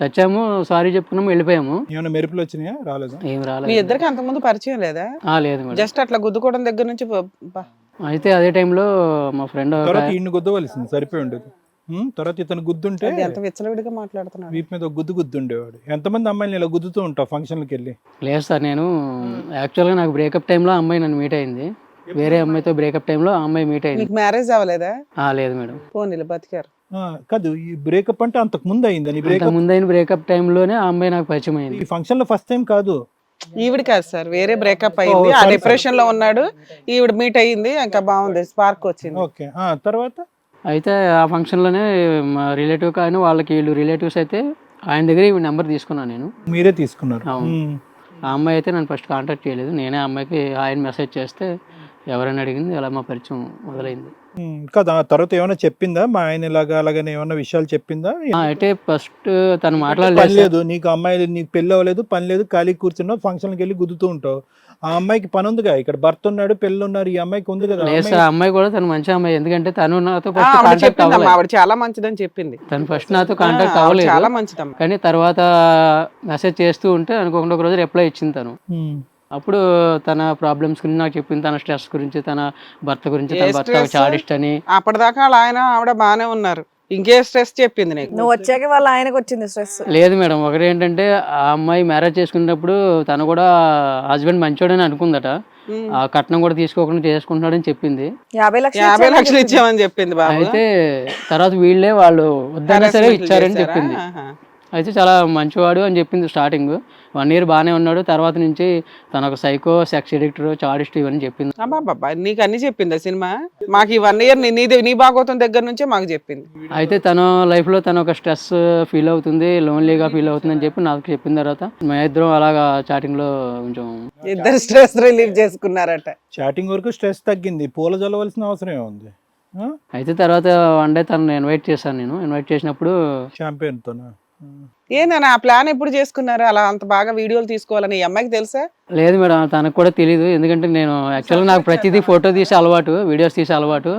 టచ్ అయ్యాము, సారీ చెప్పుకున్నాము, వెళ్ళిపోయాము. ఏమైనా మెరుపులు వచ్చినాయా? రాలేదా? ఏం మీ రాలేదు. ఇద్దరికి అంతకుముందు పరిచయం లేదా? లేదు మేడం. జస్ట్ అట్లా గుద్దుకోవడం దగ్గర నుంచి అయితే అదే టైంలో మా ఫ్రెండ్ తర్వాత ఈయన్ని గుద్దవలసింది, సరిపోయి ఉండేది. తర్వాత ఇతను గుద్దుంటే ఎంత విచ్చలవిడిగా మాట్లాడుతున్నాడు. వీపు మీద ఒక గుద్దుండేవాడు. ఎంతమంది అమ్మాయిలు ఇలా గుద్దుతూ ఉంటావు ఫంక్షన్కి వెళ్ళి? లేదు సార్, నేను యాక్చువల్గా నాకు బ్రేకప్ టైంలో అమ్మాయి నన్ను మీట్ అయింది. వేరే అమ్మాయితో బ్రేకప్ టైంలో ఆ అమ్మాయి మీట్ అయింది. నీకు మ్యారేజ్ అవ్వలేదా? లేదు మేడం. పోనీలు బతికారు. కాదు, ఈ బ్రేకప్ అంటే అంతకు ముందు అయిందని? బ్రేకప్ ముందైన బ్రేకప్ టైంలోనే ఆ అమ్మాయి నాకు పరిచయం అయింది. ఈ ఫంక్షన్ లో ఫస్ట్ టైం కాదు. ఈవిడ కాదు సార్, వేరే బ్రేకప్ అయింది, ఆ డిప్రెషన్ లో ఉన్నాడు, ఈవిడ మీట్ అయ్యింది, ఇంకా బాగుంది, స్పార్క్ వచ్చింది. ఓకే. తర్వాత అయితే ఆ ఫంక్షన్లోనే మా రిలేటివ్ కానీ వాళ్ళకి వీళ్ళు రిలేటివ్స్ అయితే ఆయన దగ్గర ఈ నెంబర్ తీసుకున్నాను నేను. మీరే తీసుకున్నారు? అవును. ఆ అమ్మాయి అయితే నన్ను ఫస్ట్ కాంటాక్ట్ చేయలేదు. నేనే ఆ అమ్మాయికి ఆయన మెసేజ్ చేస్తే ఎవరైనా అడిగింది, అలా మా పరిచయం మొదలైంది. కదా, తర్వాత ఏమైనా చెప్పిందా? మా ఆయన ఇలాగా అలాగనే ఏమైనా విషయాలు చెప్పిందా? అయితే ఫస్ట్ తను పని మాట్లాడలేదు. లేదు నీకు, అమ్మాయి నీకు పెళ్ళి అవ్వలేదు, పని లేదు, ఖాళీ కూర్చున్నావు, ఫంక్షన్కి వెళ్ళి గుద్దుతూ ఉంటావు. ఆ అమ్మాయికి పని ఉందిగా, ఇక్కడ భర్త ఉన్నాడు, పెళ్ళి ఉన్నారు, ఈ అమ్మాయికి ఉంది కదా. లేదు సార్, ఆ అమ్మాయి కూడా తను మంచి అమ్మాయి. ఎందుకంటే తను నాతో ఆవిడ ఫస్ట్ కాంటాక్ట్ చెప్పిందమ్మా, అవ్వలేదు. ఆవిడ చాలా మంచిదని చెప్పింది. తను ఫస్ట్ నాతో కాంటాక్ట్ ఆవిడ అవ్వలేదు. చాలా మంచిదమ్మా. కానీ తర్వాత మెసేజ్ చేస్తూ ఉంటే అనుకోకుండా ఒక రోజు రిప్లై ఇచ్చింది తను. అప్పుడు తన ప్రాబ్లమ్స్ గురించి నాకు చెప్పింది, తన స్ట్రెస్ గురించి, తన భర్త గురించి. తన భర్త చాడిస్ట్ అని. అప్పటిదాకా వాళ్ళ ఆయన ఆవిడ బానే ఉన్నారు, ఇంకే స్ట్రెస్ చెప్పింది నీకు? నువ్వు వచ్చాక వాళ్ళ ఆయనకు వచ్చింది స్ట్రెస్. లేదు మేడం, ఒకటి ఏంటంటే ఆ అమ్మాయి మ్యారేజ్ చేసుకున్నప్పుడు తను కూడా హస్బెండ్ మంచోడని అనుకుందట. ఆ కట్నం కూడా తీసుకోకుండా చేసుకుంటున్నాడని చెప్పింది. 50 లక్షలు ఇచ్చామని చెప్పింది బాబు. అయితే తర్వాత వాళ్ళు వద్దన్నా సరే ఇచ్చారని చెప్పింది. అయితే చాలా మంచివాడు అని చెప్పింది స్టార్టింగ్. 1 year బాగానే ఉన్నాడు. తర్వాత నుంచి తన ఒక సైకో, సెక్స్ ఎడిక్టర్, చాడిస్ట్ ఇవన్నీ చెప్పింది. అబ్బా, నీకు అన్ని చెప్పింది సినిమా. మాకు ఈ 1 year నీ భాగవతం దగ్గర నుంచే మాకు చెప్పింది. అయితే తన లైఫ్లో తను ఒక స్ట్రెస్ ఫీల్ అవుతుంది, లోన్లీగా ఫీల్ అవుతుంది అని చెప్పి నాకు చెప్పిన తర్వాత మా ఇద్దరం అలాగా చాటింగ్లో కొంచెం ఇద్దరు స్ట్రెస్ రిలీవ్ చేసుకున్నారట. చాటింగ్ వరకు స్ట్రెస్ తగ్గింది, పూల చల్లవలసిన అవసరం ఏముంది? అయితే తర్వాత వన్ డే తను ఇన్వైట్ చేశాను. నేను ఇన్వైట్ చేసినప్పుడు షాంపెయిన్తో ఏందన్నా ఆ ప్లాన్ ఎప్పుడు చేసుకున్నారు? అలా అంత బాగా వీడియోలు తీసుకోవాలని ఈ అమ్మాయికి తెలుసా? లేదు మేడం, తనకు కూడా తెలియదు. ఎందుకంటే నేను యాక్చువల్గా నాకు ప్రతిదీ ఫోటో తీసే అలవాటు, వీడియోస్ తీసే అలవాటు.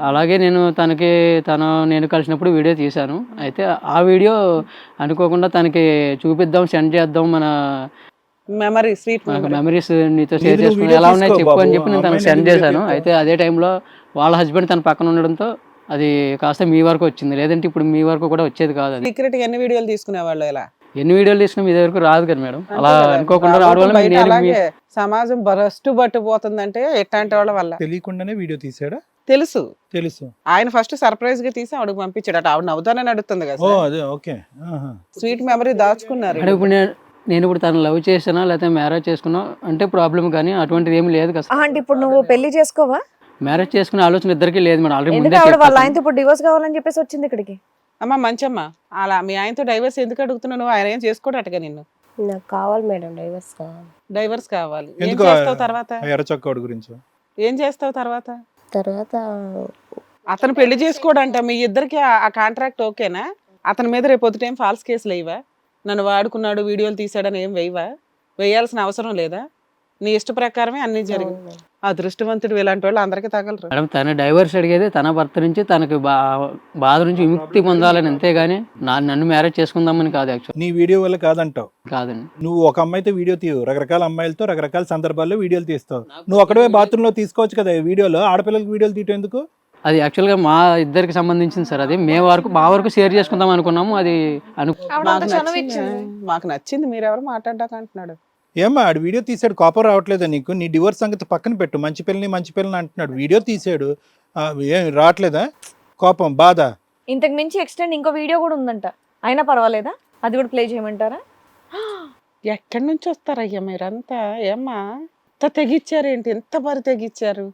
అలాగే నేను కలిసినప్పుడు వీడియో తీశాను. అయితే ఆ వీడియో అనుకోకుండా తనకి చూపిద్దాం, సెండ్ చేద్దాం, మన మెమరీ, స్వీట్ మెమరీస్ నీతో షేర్ చేసుకుని ఎలా ఉన్నాయి చెప్పు అని చెప్పి నేను తనకు సెండ్ చేశాను. అయితే అదే టైంలో వాళ్ళ హస్బెండ్ తన పక్కన ఉండడంతో అది కాస్త మీ వరకు వచ్చింది, లేదంటే ఇప్పుడు మీ వరకు కూడా వచ్చేది కాదు. అది సీక్రెట్ ఎన్ని వీడియోలు తీసుకునేవాళ్ళు ఇలా ఎన్ని వీడియోలు తీసినా మీ దగ్గరకు రాదు కదా మేడం. అలా అంతే కదా. అనుకోకుండా ఆ రావడం లోపల వల్ల బయట నేను అలాగే సమాజం బరస్టు పట్టుపోతుందంటే ఎట్లాంటి వాళ్ళ వల్ల తెలియకుండానే వీడియో తీసాడా? తెలుసు. తెలుసు. ఆయన ఫస్ట్ సర్ప్రైజ్ గా తీసి ఆవిడకి పంపించాడు. ఆవిడ నవ్వుతానని అడుగుతుంది ఓ కదా, అదే ఓకే. ఆహా. స్వీట్ మెమరీ దాచుకున్నారు. అంటే ఇప్పుడు నేను ఇప్పుడు తను లవ్ చేసానా లేకపోతే మ్యారేజ్ చేసుకున్నా అంటే ప్రాబ్లం, కానీ అటువంటిది ఏమి లేదు కదా. అంటే ఇప్పుడు నువ్వు పెళ్లి చేసుకోవా? మ్యారేజ్ చేసుకునే ఆలోచన ఇద్దరికి లేదు మేడం. ఆల్రెడీ ఎందుకు ముందే ఆవిడ వాళ్ళ చెప్పేసాను. ఆయనతో ఇప్పుడు డివోర్స్ కావాలని చెప్పేసి వచ్చింది ఇక్కడికి? అమ్మ మంచమ్మ, అలా మీ ఆయనతో డైవర్స్ ఎందుకు అడుగుతున్నావు? ఆయన ఏం చేసుకోడటగా నిన్ను. నాకు కావాలి మేడం, డైవర్స్ కావాలి. డైవర్స్ కావాలి. ఏం ఎందుకు చేస్తావు తర్వాత? ఎర్రచొక్కోడు గురించి ఏం చేస్తావు తర్వాత? తర్వాత అతను పెళ్లి చేసుకోడంట. మీ ఇద్దరికి ఆ కాంట్రాక్ట్ ఓకేనా? అతని మీద రేపు పొద్దుట ఏం ఫాల్స్ కేసులు వేయవా? నన్ను వాడుకున్నాడు, వీడియోలు తీసాడని ఏం వేయవా? వేయాల్సిన అవసరం లేదా? నీ ఇష్ట ప్రకారమే అన్ని జరిగింది. అదృష్టవంతుడు ఇలాంటి వాళ్ళు అందరికీ తగలరు మేడం తన డైవర్స్ అడిగేది తన భర్త నుంచి తనకి బాధ నుంచి విముక్తి పొందాలని, అంతేగాని నన్ను మ్యారేజ్ చేసుకుందామని కాదు. యాక్చువల్ నీ వీడియో వల్ల కాదంటావు. కాదండి. నువ్వు ఒక అమ్మాయితో వీడియో తీయవు, రకరకాల అమ్మాయిలతో రకరకాల సందర్భాల్లో వీడియోలు తీస్తావు. నువ్వు అక్కడే బాత్రూమ్ లో తీసుకోవచ్చు కదా వీడియోలో. ఆడపిల్లలకి వీడియోలు తీయటం ఎందుకు? అది యాక్చువల్గా మా ఇద్దరికి సంబంధించింది సార్. అది మేము మా వరకు షేర్ చేసుకుందాం అనుకున్నాము. అది మాకు నచ్చింది, మీరెవరు మాట్లాడ్డాక అంటున్నాడు. ఏమ్మా ఆడు వీడియో తీసాడు, కోపం రావట్లేదా నీకు? నీ డివోర్స్ సంగతి పక్కన పెట్టు, మంచి పిల్లని అంటున్నాడు. వీడియో తీసాడు, ఏం రావట్లేదా కోపం, బాధ? ఇంతకు మించి ఎక్స్టెండ్ ఇంకో వీడియో కూడా ఉందంట, అయినా పర్వాలేదా? అది కూడా ప్లే చేయమంటారా? ఎక్కడి నుంచి వస్తారయ్యా మీరంతా? ఏమ్మా ఎంత తెగిచ్చారేంటి? ఎంత మరి తెగిచ్చారు?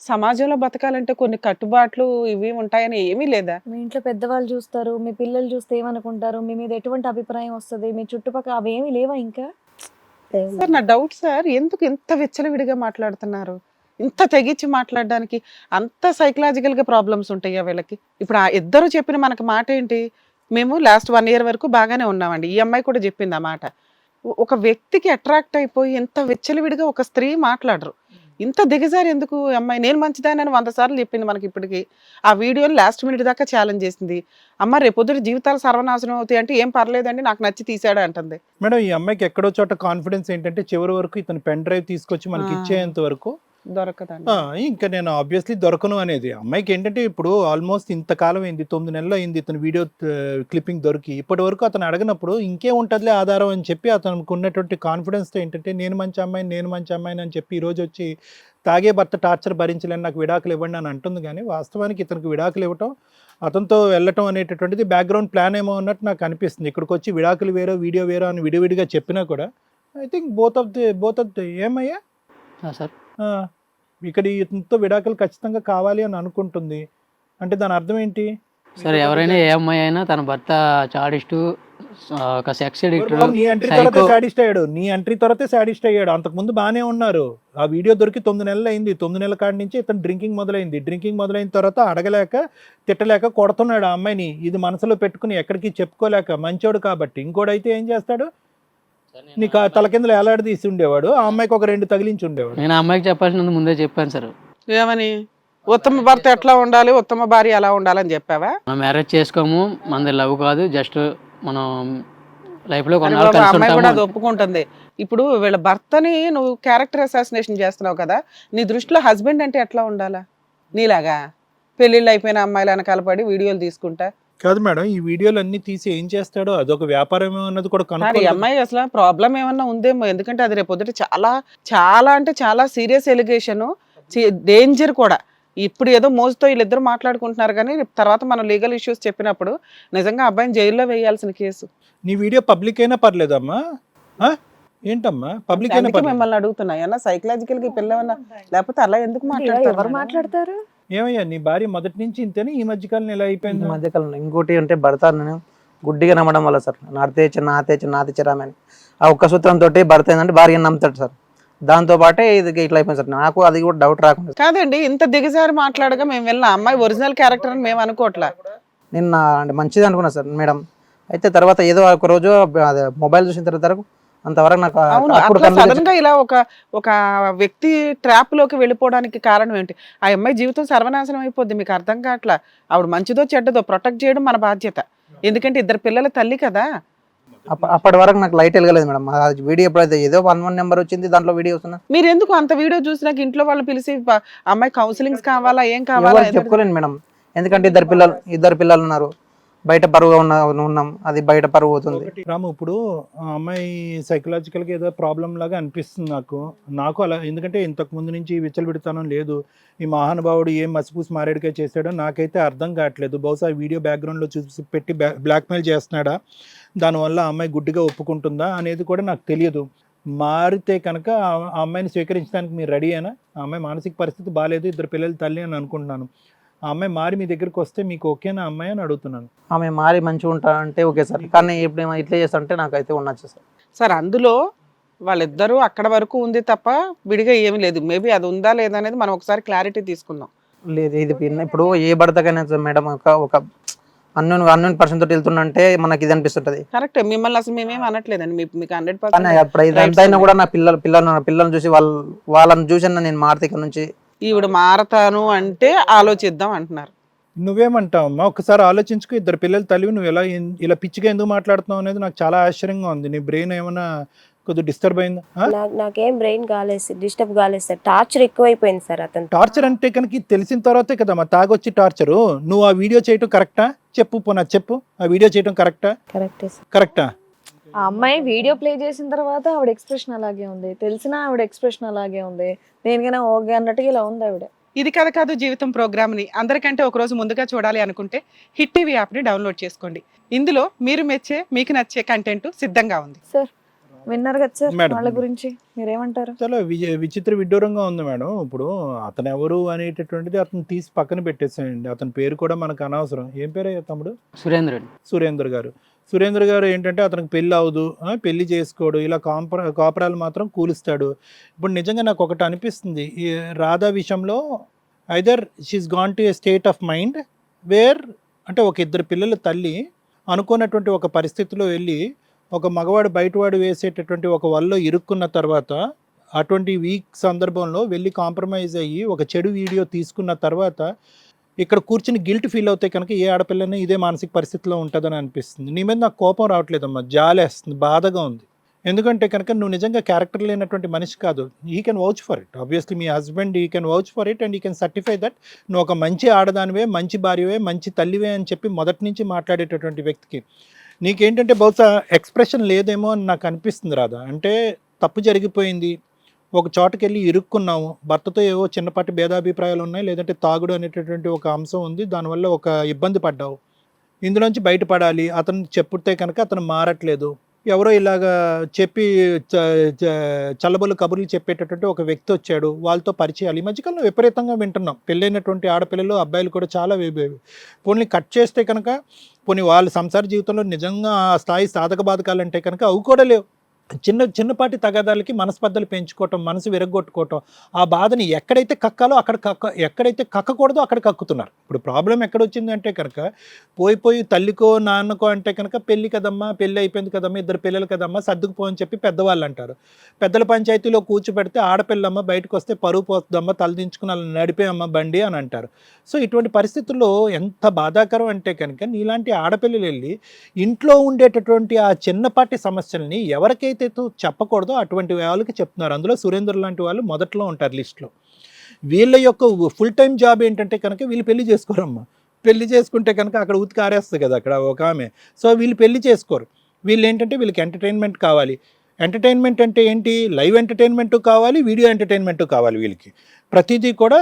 సమాజంలో బతకాలంటే కొన్ని కట్టుబాట్లు ఇవి ఉంటాయని ఏమీ లేదా? మీ ఇంట్లో పెద్దవాళ్ళు చూస్తారు, మీ పిల్లలు చూస్తే ఏమనుకుంటారు, మీ మీద ఎటువంటి అభిప్రాయం వస్తుంది, మీ చుట్టుపక్కల అవేమీ లేవా ఇంకా? సార్ నా డౌట్ సార్, ఎందుకు ఇంత విచ్చలవిడిగా మాట్లాడుతున్నారు? ఇంత తెగించి మాట్లాడడానికి అంత సైకలాజికల్ గా ప్రాబ్లమ్స్ ఉంటాయా వీళ్ళకి? ఇప్పుడు ఆ ఇద్దరు చెప్పిన మనకి మాట ఏంటి? మేము లాస్ట్ 1 year వరకు బాగానే ఉన్నామండి. ఈ అమ్మాయి కూడా చెప్పింది ఆ మాట. ఒక వ్యక్తికి అట్రాక్ట్ అయిపోయి ఇంత విచ్చలవిడిగా ఒక స్త్రీ మాట్లాడరు. ఇంత దిగజారి ఎందుకు అమ్మాయి? నేను మంచిదానని 100 సార్లు చెప్పింది మనకి. ఇప్పటికి ఆ వీడియోని లాస్ట్ మినిట్ దాకా ఛాలెంజ్ చేసింది. అమ్మ రేపొద్దుట జీవితాలు సర్వనాశనం అవుతాయి అంటే ఏం పర్లేదండి, నాకు నచ్చి తీసాడు అంటుంది. మేడం ఈ అమ్మాయికి ఎక్కడో చోట కాన్ఫిడెన్స్ ఏంటంటే చివరి వరకు ఇతను పెన్ డ్రైవ్ తీసుకొచ్చి మనకి ఇచ్చేంత వరకు దొరకదండి. ఇంకా నేను ఆబ్వియస్లీ దొరకను అనేది. అమ్మాయికి ఏంటంటే ఇప్పుడు ఆల్మోస్ట్ ఇంతకాలం అయింది, 9 నెలలు అయింది ఇతను వీడియో క్లిప్పింగ్ దొరికి. ఇప్పటి వరకు అతను అడగనప్పుడు ఇంకే ఉంటుందిలే ఆధారం అని చెప్పి అతనికి ఉన్నటువంటి కాన్ఫిడెన్స్తో ఏంటంటే నేను మంచి అమ్మాయిని అని చెప్పి ఈరోజు వచ్చి తాగే భర్త టార్చర్ భరించలేని నాకు విడాకులు ఇవ్వండి అని అంటుంది. కానీ వాస్తవానికి ఇతనికి విడాకులు ఇవ్వటం, అతనితో వెళ్ళటం అనేటటువంటిది బ్యాక్గ్రౌండ్ ప్లాన్ ఏమో అన్నట్టు నాకు అనిపిస్తుంది. ఇక్కడికి వచ్చి విడాకులు వేరో వీడియో వేరో అని విడివిడిగా చెప్పినా కూడా I think both of the ఏమయ్యా సార్ ఇక్కడ ఇతనితో విడాకులు ఖచ్చితంగా కావాలి అని అనుకుంటుంది అంటే దాని అర్థం ఏంటి? సార్ ఎవరైనా ఏ అమ్మాయి అయినా తన భర్త చాడిస్టు, ఒక సెక్స్ ఎడిక్టర్, నీ ఎంట్రీ తర్వాతే సాడిస్ట్ అయ్యాడు. నీ ఎంట్రీ తర్వాతే సాడిస్ట్ అయ్యాడు. అంతకుముందు బాగానే ఉన్నారు. ఆ వీడియో దొరికి 9 నెలలు అయింది. 9 నెలల కాడి నుంచి ఇతను డ్రింకింగ్ మొదలైంది. డ్రింకింగ్ మొదలైన తర్వాత అడగలేక తిట్టలేక కొడుతున్నాడు ఆ అమ్మాయిని. ఇది మనసులో పెట్టుకుని ఎక్కడికి చెప్పుకోలేక మంచోడు కాబట్టి. ఇంకోడైతే ఏం చేస్తాడు, నీకు తల కిందలు ఎలాడదీసి ఉండేవాడు, ఆ అమ్మాయికి ఒక 2 తగిలించి ఉండేవాడు. నేను ఆ అమ్మాయికి చెప్పాల్సినందుకు ముందే చెప్పాను సార్. ఏమని? ఉత్తమ భర్త ఎట్లా ఉండాలి, ఉత్తమ భార్య ఎలా ఉండాలని చెప్పావా? మనం మ్యారేజ్ చేసుకోము, మనది లవ్ కాదు, జస్ట్ మనం లైఫ్ లో కొన్నాళ్ళు కలిసి అమ్మాయి కూడా అది ఉంటాము. ఒప్పుకుంటుంది. ఇప్పుడు వీళ్ళ భర్తని నువ్వు క్యారెక్టర్ అసాసినేషన్ చేస్తున్నావు కదా, నీ దృష్టిలో హస్బెండ్ అంటే ఎట్లా ఉండాలా? నీలాగా పెళ్లిళ్ళు అయిపోయిన అమ్మాయిలు వెనకాల పడి వీడియోలు తీసుకుంటా కాదు మేడం, ఈ వీడియోలు అన్ని తీసి ఏం చేస్తాడో అదొక వ్యాపారం అన్నది కూడా ఈ కనుక్కోవాలి. అమ్మాయి అసలు ప్రాబ్లం ఏమన్నా ఉందేమో. ఎందుకంటే అది రేపు పొద్దుట చాలా అంటే చాలా సీరియస్ ఎలిగేషన్, డేంజర్ కూడా. ఇప్పుడు ఏదో మోజుతో వీళ్ళిద్దరు మాట్లాడుకుంటున్నారు, కానీ తర్వాత మనం లీగల్ ఇష్యూస్ చెప్పినప్పుడు నిజంగా అబ్బాయిని జైల్లో వేయాల్సిన కేసు. నీ వీడియో పబ్లిక్ అయినా పర్లేదమ్మా? ఏంటమ్మా పబ్లిక్ అయినా అందుకే పర్లేదు? మిమ్మల్ని అడుగుతున్నా, ఏమన్నా సైకలాజికల్ గా పిల్లవన్నా, లేకపోతే అలా ఎందుకు ఎవరు మాట్లాడతారు? మాట్లాడతారు? ఏమయ్యా నీ భార్య మొదటి నుంచి ఇంతేనే, ఈ మధ్యకాలం ఎలా ఈ అయిపోయింది? మధ్యకాలంలో ఇంకోటి అంటే భర్త నేను గుడ్డిగా నమ్మడం వల్ల సార్, నాతే రామని ఆ ఒక్క సూత్రంతో భర్త ఏంటంటే భార్యను నమ్ముతాడు సార్. దాంతో పాటే ఇది ఇట్లా అయిపోయింది సార్. నాకు అది కూడా డౌట్ రాకుండా కాదండి, ఇంత దిగజారి మాట్లాడగా మేము వెళ్ళిన అమ్మాయి ఒరిజినల్ క్యారెక్టర్ అని మేము అనుకోవట్లా. నేను అంటే మంచిది అనుకున్నా సార్ మేడం. అయితే తర్వాత ఏదో ఒక రోజు మొబైల్ చూసిన తర్వాత అంతవరకు నాకు అవును, అప్పుడు అట్లా సడన్ గా ఇలా ఒక వ్యక్తి ట్రాప్ లోకి వెళ్ళిపోవడానికి కారణం ఏంటి? ఆ అమ్మాయి జీవితం సర్వనాశనం అయిపోద్ది. మీకు అర్థం కావట్లా. ఆవిడ మంచిదో చెడ్డదో ప్రొటెక్ట్ చేయడం మన బాధ్యత. ఎందుకంటే 2 పిల్లల తల్లి కదా. అప్పటి వరకు నాకు లైట్ వెళ్ళలేదు మేడం. ఆ వీడియో ఎప్పుడైతే ఏదో 11 నెంబర్ వచ్చింది, దాంట్లో వీడియో వస్తున్నా మీరు ఎందుకు అంత వీడియో చూసినాక ఇంట్లో వాళ్ళు పిలిచి అమ్మాయి కౌన్సిలింగ్స్ కావాలా ఏం కావాలా చెప్పుకోలేను మేడం. ఎందుకంటే ఇద్దరు పిల్లలు ఉన్నారు, బయట పరువుగా ఉన్నాం, అది బయట పరువు అవుతుంది. రాము, ఇప్పుడు ఆ అమ్మాయి సైకలాజికల్గా ఏదో ప్రాబ్లం లాగా అనిపిస్తుంది నాకు అలా. ఎందుకంటే ఇంతకు ముందు నుంచి విచ్చలవిడితనం లేదు, ఈ మహానుభావుడు ఏం మసిపూసి మారేడుగా చేశాడో నాకైతే అర్థం కావట్లేదు. బహుశా వీడియో బ్యాక్గ్రౌండ్లో చూసి పెట్టి బ్లాక్మెయిల్ చేస్తున్నాడా, దానివల్ల ఆ అమ్మాయి గుడ్డిగా ఒప్పుకుంటుందా అనేది కూడా నాకు తెలియదు. మారితే కనుక ఆ అమ్మాయిని స్వీకరించడానికి మీరు రెడీ అయినా? ఆ అమ్మాయి మానసిక పరిస్థితి బాగాలేదు, ఇద్దరు పిల్లల తల్లి అని అనుకుంటున్నాను. ఆ అమ్మాయి మారి మీ దగ్గరికి వస్తే మీకు ఓకేనా అమ్మాయి అని అడుగుతున్నాను. ఆమె మారి మంచిగా ఉంటా అంటే ఓకే సార్, కానీ ఇప్పుడు ఏమో ఇట్లా చేస్తా అంటే నాకైతే ఉండొచ్చు సార్. సార్ అందులో వాళ్ళిద్దరూ అక్కడ వరకు ఉంది తప్ప విడిగా ఏమీ లేదు. మేబీ అది ఉందా లేదా అనేది మనం ఒకసారి క్లారిటీ తీసుకుందాం. లేదు, ఇది ఇప్పుడు ఏ భర్తకైనా మేడం ఒక అన్నోన్ పర్సన్ తోటి వెళ్తుందంటే మనకి ఇది అనిపిస్తుంటది. కరెక్ట్, మిమ్మల్ని అసలు మేమేం అనట్లేదండి, మీకు 100% కానీ అప్పుడు ఇదంతా కూడా నా పిల్లల్ని చూసి వాళ్ళని చూసి నేను మారుతి ఇక్కడ నుంచి ఈవిడ మారతాను అంటే ఆలోచిద్దాం అంటున్నారు. నువ్వేమంటావు అమ్మా? ఒకసారి ఆలోచించుకో, ఇద్దరు పిల్లల తల్లి నువ్వు ఇలా పిచ్చిగా ఎందుకు మాట్లాడుతున్నావు అనేది నాకు చాలా ఆశ్చర్యంగా ఉంది. నీ బ్రెయిన్ ఏమైనా కొద్దిగా డిస్టర్బ్ అయిందా? నాకేం బ్రెయిన్ కాలేదు, డిస్టర్బ్ కాలేదు సార్. టార్చర్ ఎక్కువైపోయింది సార్ అతను. టార్చర్ అంటే కనుక తెలిసిన తర్వాతే కదమ్మా తాగొచ్చి టార్చరు. నువ్వు ఆ వీడియో చేయటం కరెక్టా? చెప్పు పోనా, చెప్పు, ఆ వీడియో చేయటం కరెక్టా? కరెక్టా? ఆ అమ్మాయి వీడియో ప్లే చేసిన తర్వాత ఆవిడ ఎక్స్ప్రెషన్ అలాగే ఉంది, తెలిసినా ఆవిడ ఎక్స్ప్రెషన్ అలాగే ఉంది, దేనికైనా ఓకే అన్నట్టుగా ఇలా ఉంది ఆవిడ. ఇది కథ కాదు జీవితం ప్రోగ్రామ్ని అందరికంటే ఒక రోజు ముందుగా చూడాలి అనుకుంటే హిట్ టీవీ యాప్ని డౌన్లోడ్ చేసుకోండి. ఇందులో మీరు మెచ్చే, మీకు నచ్చే కంటెంట్ సిద్ధంగా ఉంది. సార్ విన్నారు కదా సార్ మేడం. వాళ్ళ గురించి మీరేమంటారు? చాలా విచిత్ర విడ్డూరంగా ఉంది మేడం. ఇప్పుడు అతను ఎవరు అనేటటువంటిది అతను తీసి పక్కన పెట్టేసాయండి. అతని పేరు కూడా మనకు అనవసరం. ఏం పేరయ్యా తమ్ముడు? సురేందర్ గారు. సురేంద్ర గారు ఏంటంటే అతనికి పెళ్ళి అవదు, పెళ్లి చేసుకోడు, ఇలా కాపురాలు మాత్రం కూలుస్తాడు. ఇప్పుడు నిజంగా నాకు ఒకటి అనిపిస్తుంది, ఈ రాధా విషయంలో either she's gone to A state of mind wear, అంటే ఒక ఇద్దరు పిల్లల తల్లి అనుకున్నటువంటి ఒక పరిస్థితిలో వెళ్ళి ఒక మగవాడు బయటవాడు వేసేటటువంటి ఒక వల్లో ఇరుక్కున్న తర్వాత అటువంటి వీక్ సందర్భంలో వెళ్ళి కాంప్రమైజ్ అయ్యి ఒక చెడు వీడియో తీసుకున్న తర్వాత ఇక్కడ కూర్చుని గిల్ట్ ఫీల్ అవుతే కనుక ఏ ఆడపిల్లనే ఇదే మానసిక పరిస్థితిలో ఉంటుందని అనిపిస్తుంది. నీ మీద నాకు కోపం రావట్లేదమ్మా, జాలేస్తుంది, బాధగా ఉంది. ఎందుకంటే కనుక నువ్వు నిజంగా క్యారెక్టర్ లేనటువంటి మనిషి కాదు. He can vouch for it, obviously me husband he can vouch for it and he can certify that నువ్వు ఒక మంచి ఆడదానివే, మంచి భార్యవే, మంచి తల్లివే అని చెప్పి మొదటి నుంచి మాట్లాడేటటువంటి వ్యక్తికి నీకేంటంటే బహుశా ఎక్స్ప్రెషన్ లేదేమో అని నాకు అనిపిస్తుంది రాదా. అంటే తప్పు జరిగిపోయింది, ఒక చోటకెళ్ళి ఇరుక్కున్నాము, భర్తతో ఏవో చిన్నపాటి భేదాభిప్రాయాలు ఉన్నాయి, లేదంటే తాగుడు అనేటటువంటి ఒక అంశం ఉంది, దానివల్ల ఒక ఇబ్బంది పడ్డావు, ఇందులోంచి బయటపడాలి. అతను చెప్తే కనుక అతను మారట్లేదు, ఎవరో ఇలాగా చెప్పి చల్లబొల్లు కబుర్లు చెప్పేటటువంటి ఒక వ్యక్తి వచ్చాడు, వాళ్ళతో పరిచయాలు ఈ మధ్యకాలంలో విపరీతంగా వింటున్నాం. పెళ్ళైనటువంటి ఆడపిల్లలు అబ్బాయిలు కూడా చాలా పోనీ కట్ చేస్తే కనుక పోనీ వాళ్ళ సంసార జీవితంలో నిజంగా ఆ స్థాయి సాధక బాధకాలు అంటే కనుక అవి కూడా లేవు. చిన్నపాటి తగాదాలకి మనస్పర్ధలు పెంచుకోవటం, మనసు విరగొట్టుకోవటం, ఆ బాధని ఎక్కడైతే కక్కాలో అక్కడ ఎక్కడైతే కక్కకూడదో అక్కడ కక్కుతున్నారు. ఇప్పుడు ప్రాబ్లం ఎక్కడొచ్చింది అంటే కనుక పోయి తల్లికో నాన్నకో అంటే కనుక పెళ్ళి కదమ్మా, పెళ్ళి అయిపోయింది కదమ్మా, ఇద్దరు పిల్లలు కదమ్మా, సర్దుకుపో అని చెప్పి పెద్దవాళ్ళు అంటారు. పెద్దల పంచాయతీలో కూర్చోబెడితే ఆడపిల్లమ్మ బయటకు వస్తే పరువు పోతుందమ్మా, తలదించుకుని అలా నడిపేయమ్మ బండి అని అంటారు. సో ఇటువంటి పరిస్థితుల్లో ఎంత బాధాకరం అంటే కనుక నీలాంటి ఆడపిల్లలు వెళ్ళి ఇంట్లో ఉండేటటువంటి ఆ చిన్నపాటి సమస్యల్ని ఎవరికైతే చెప్పకూడదో అటువంటి వాళ్ళకి చెప్తున్నారు. అందులో సురేందర్ లాంటి వాళ్ళు మొదట్లో ఉంటారు లిస్ట్లో. వీళ్ళ యొక్క ఫుల్ టైం జాబ్ ఏంటంటే కనుక వీళ్ళు పెళ్లి చేసుకోరమ్మా. పెళ్లి చేసుకుంటే కనుక అక్కడ ఉతికి ఆరేస్తుంది కదా అక్కడ ఒక ఆమె. సో వీళ్ళు పెళ్లి చేసుకోరు. వీళ్ళు ఏంటంటే వీళ్ళకి ఎంటర్టైన్మెంట్ కావాలి. ఎంటర్టైన్మెంట్ అంటే ఏంటి? లైవ్ ఎంటర్టైన్మెంట్ కావాలి, వీడియో ఎంటర్టైన్మెంట్ కావాలి. వీళ్ళకి ప్రతిదీ కూడా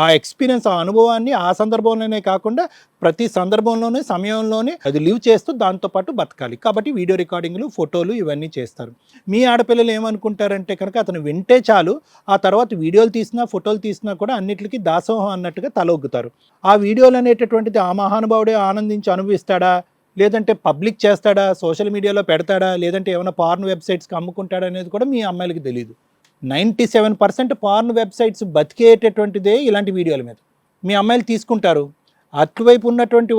ఆ ఎక్స్పీరియన్స్, ఆ అనుభవాన్ని ఆ సందర్భంలోనే కాకుండా ప్రతి సందర్భంలోనే సమయంలోనే అది లివ్ చేస్తూ దాంతోపాటు బతకాలి. కాబట్టి వీడియో రికార్డింగ్లు, ఫోటోలు ఇవన్నీ చేస్తారు. మీ ఆడపిల్లలు ఏమనుకుంటారంటే కనుక అతను వింటే చాలు, ఆ తర్వాత వీడియోలు తీసినా ఫోటోలు తీసినా కూడా అన్నిటికీ దాసోహం అన్నట్టుగా తలొగ్గుతారు. ఆ వీడియోలు అనేటటువంటిది ఆ మహానుభావుడే ఆనందించి అనుభవిస్తాడా, లేదంటే పబ్లిక్ చేస్తాడా, సోషల్ మీడియాలో పెడతాడా, లేదంటే ఏమైనా పార్న్ వెబ్సైట్స్కి అమ్ముకుంటాడా అనేది కూడా మీ అమ్మాయిలకి తెలియదు. 97% పార్న్ వెబ్సైట్స్ బతికేటటువంటిదే ఇలాంటి వీడియోల మీద. మీ అమ్మాయిలు తీసుకుంటారు. అటువైపు ఉన్నటువంటి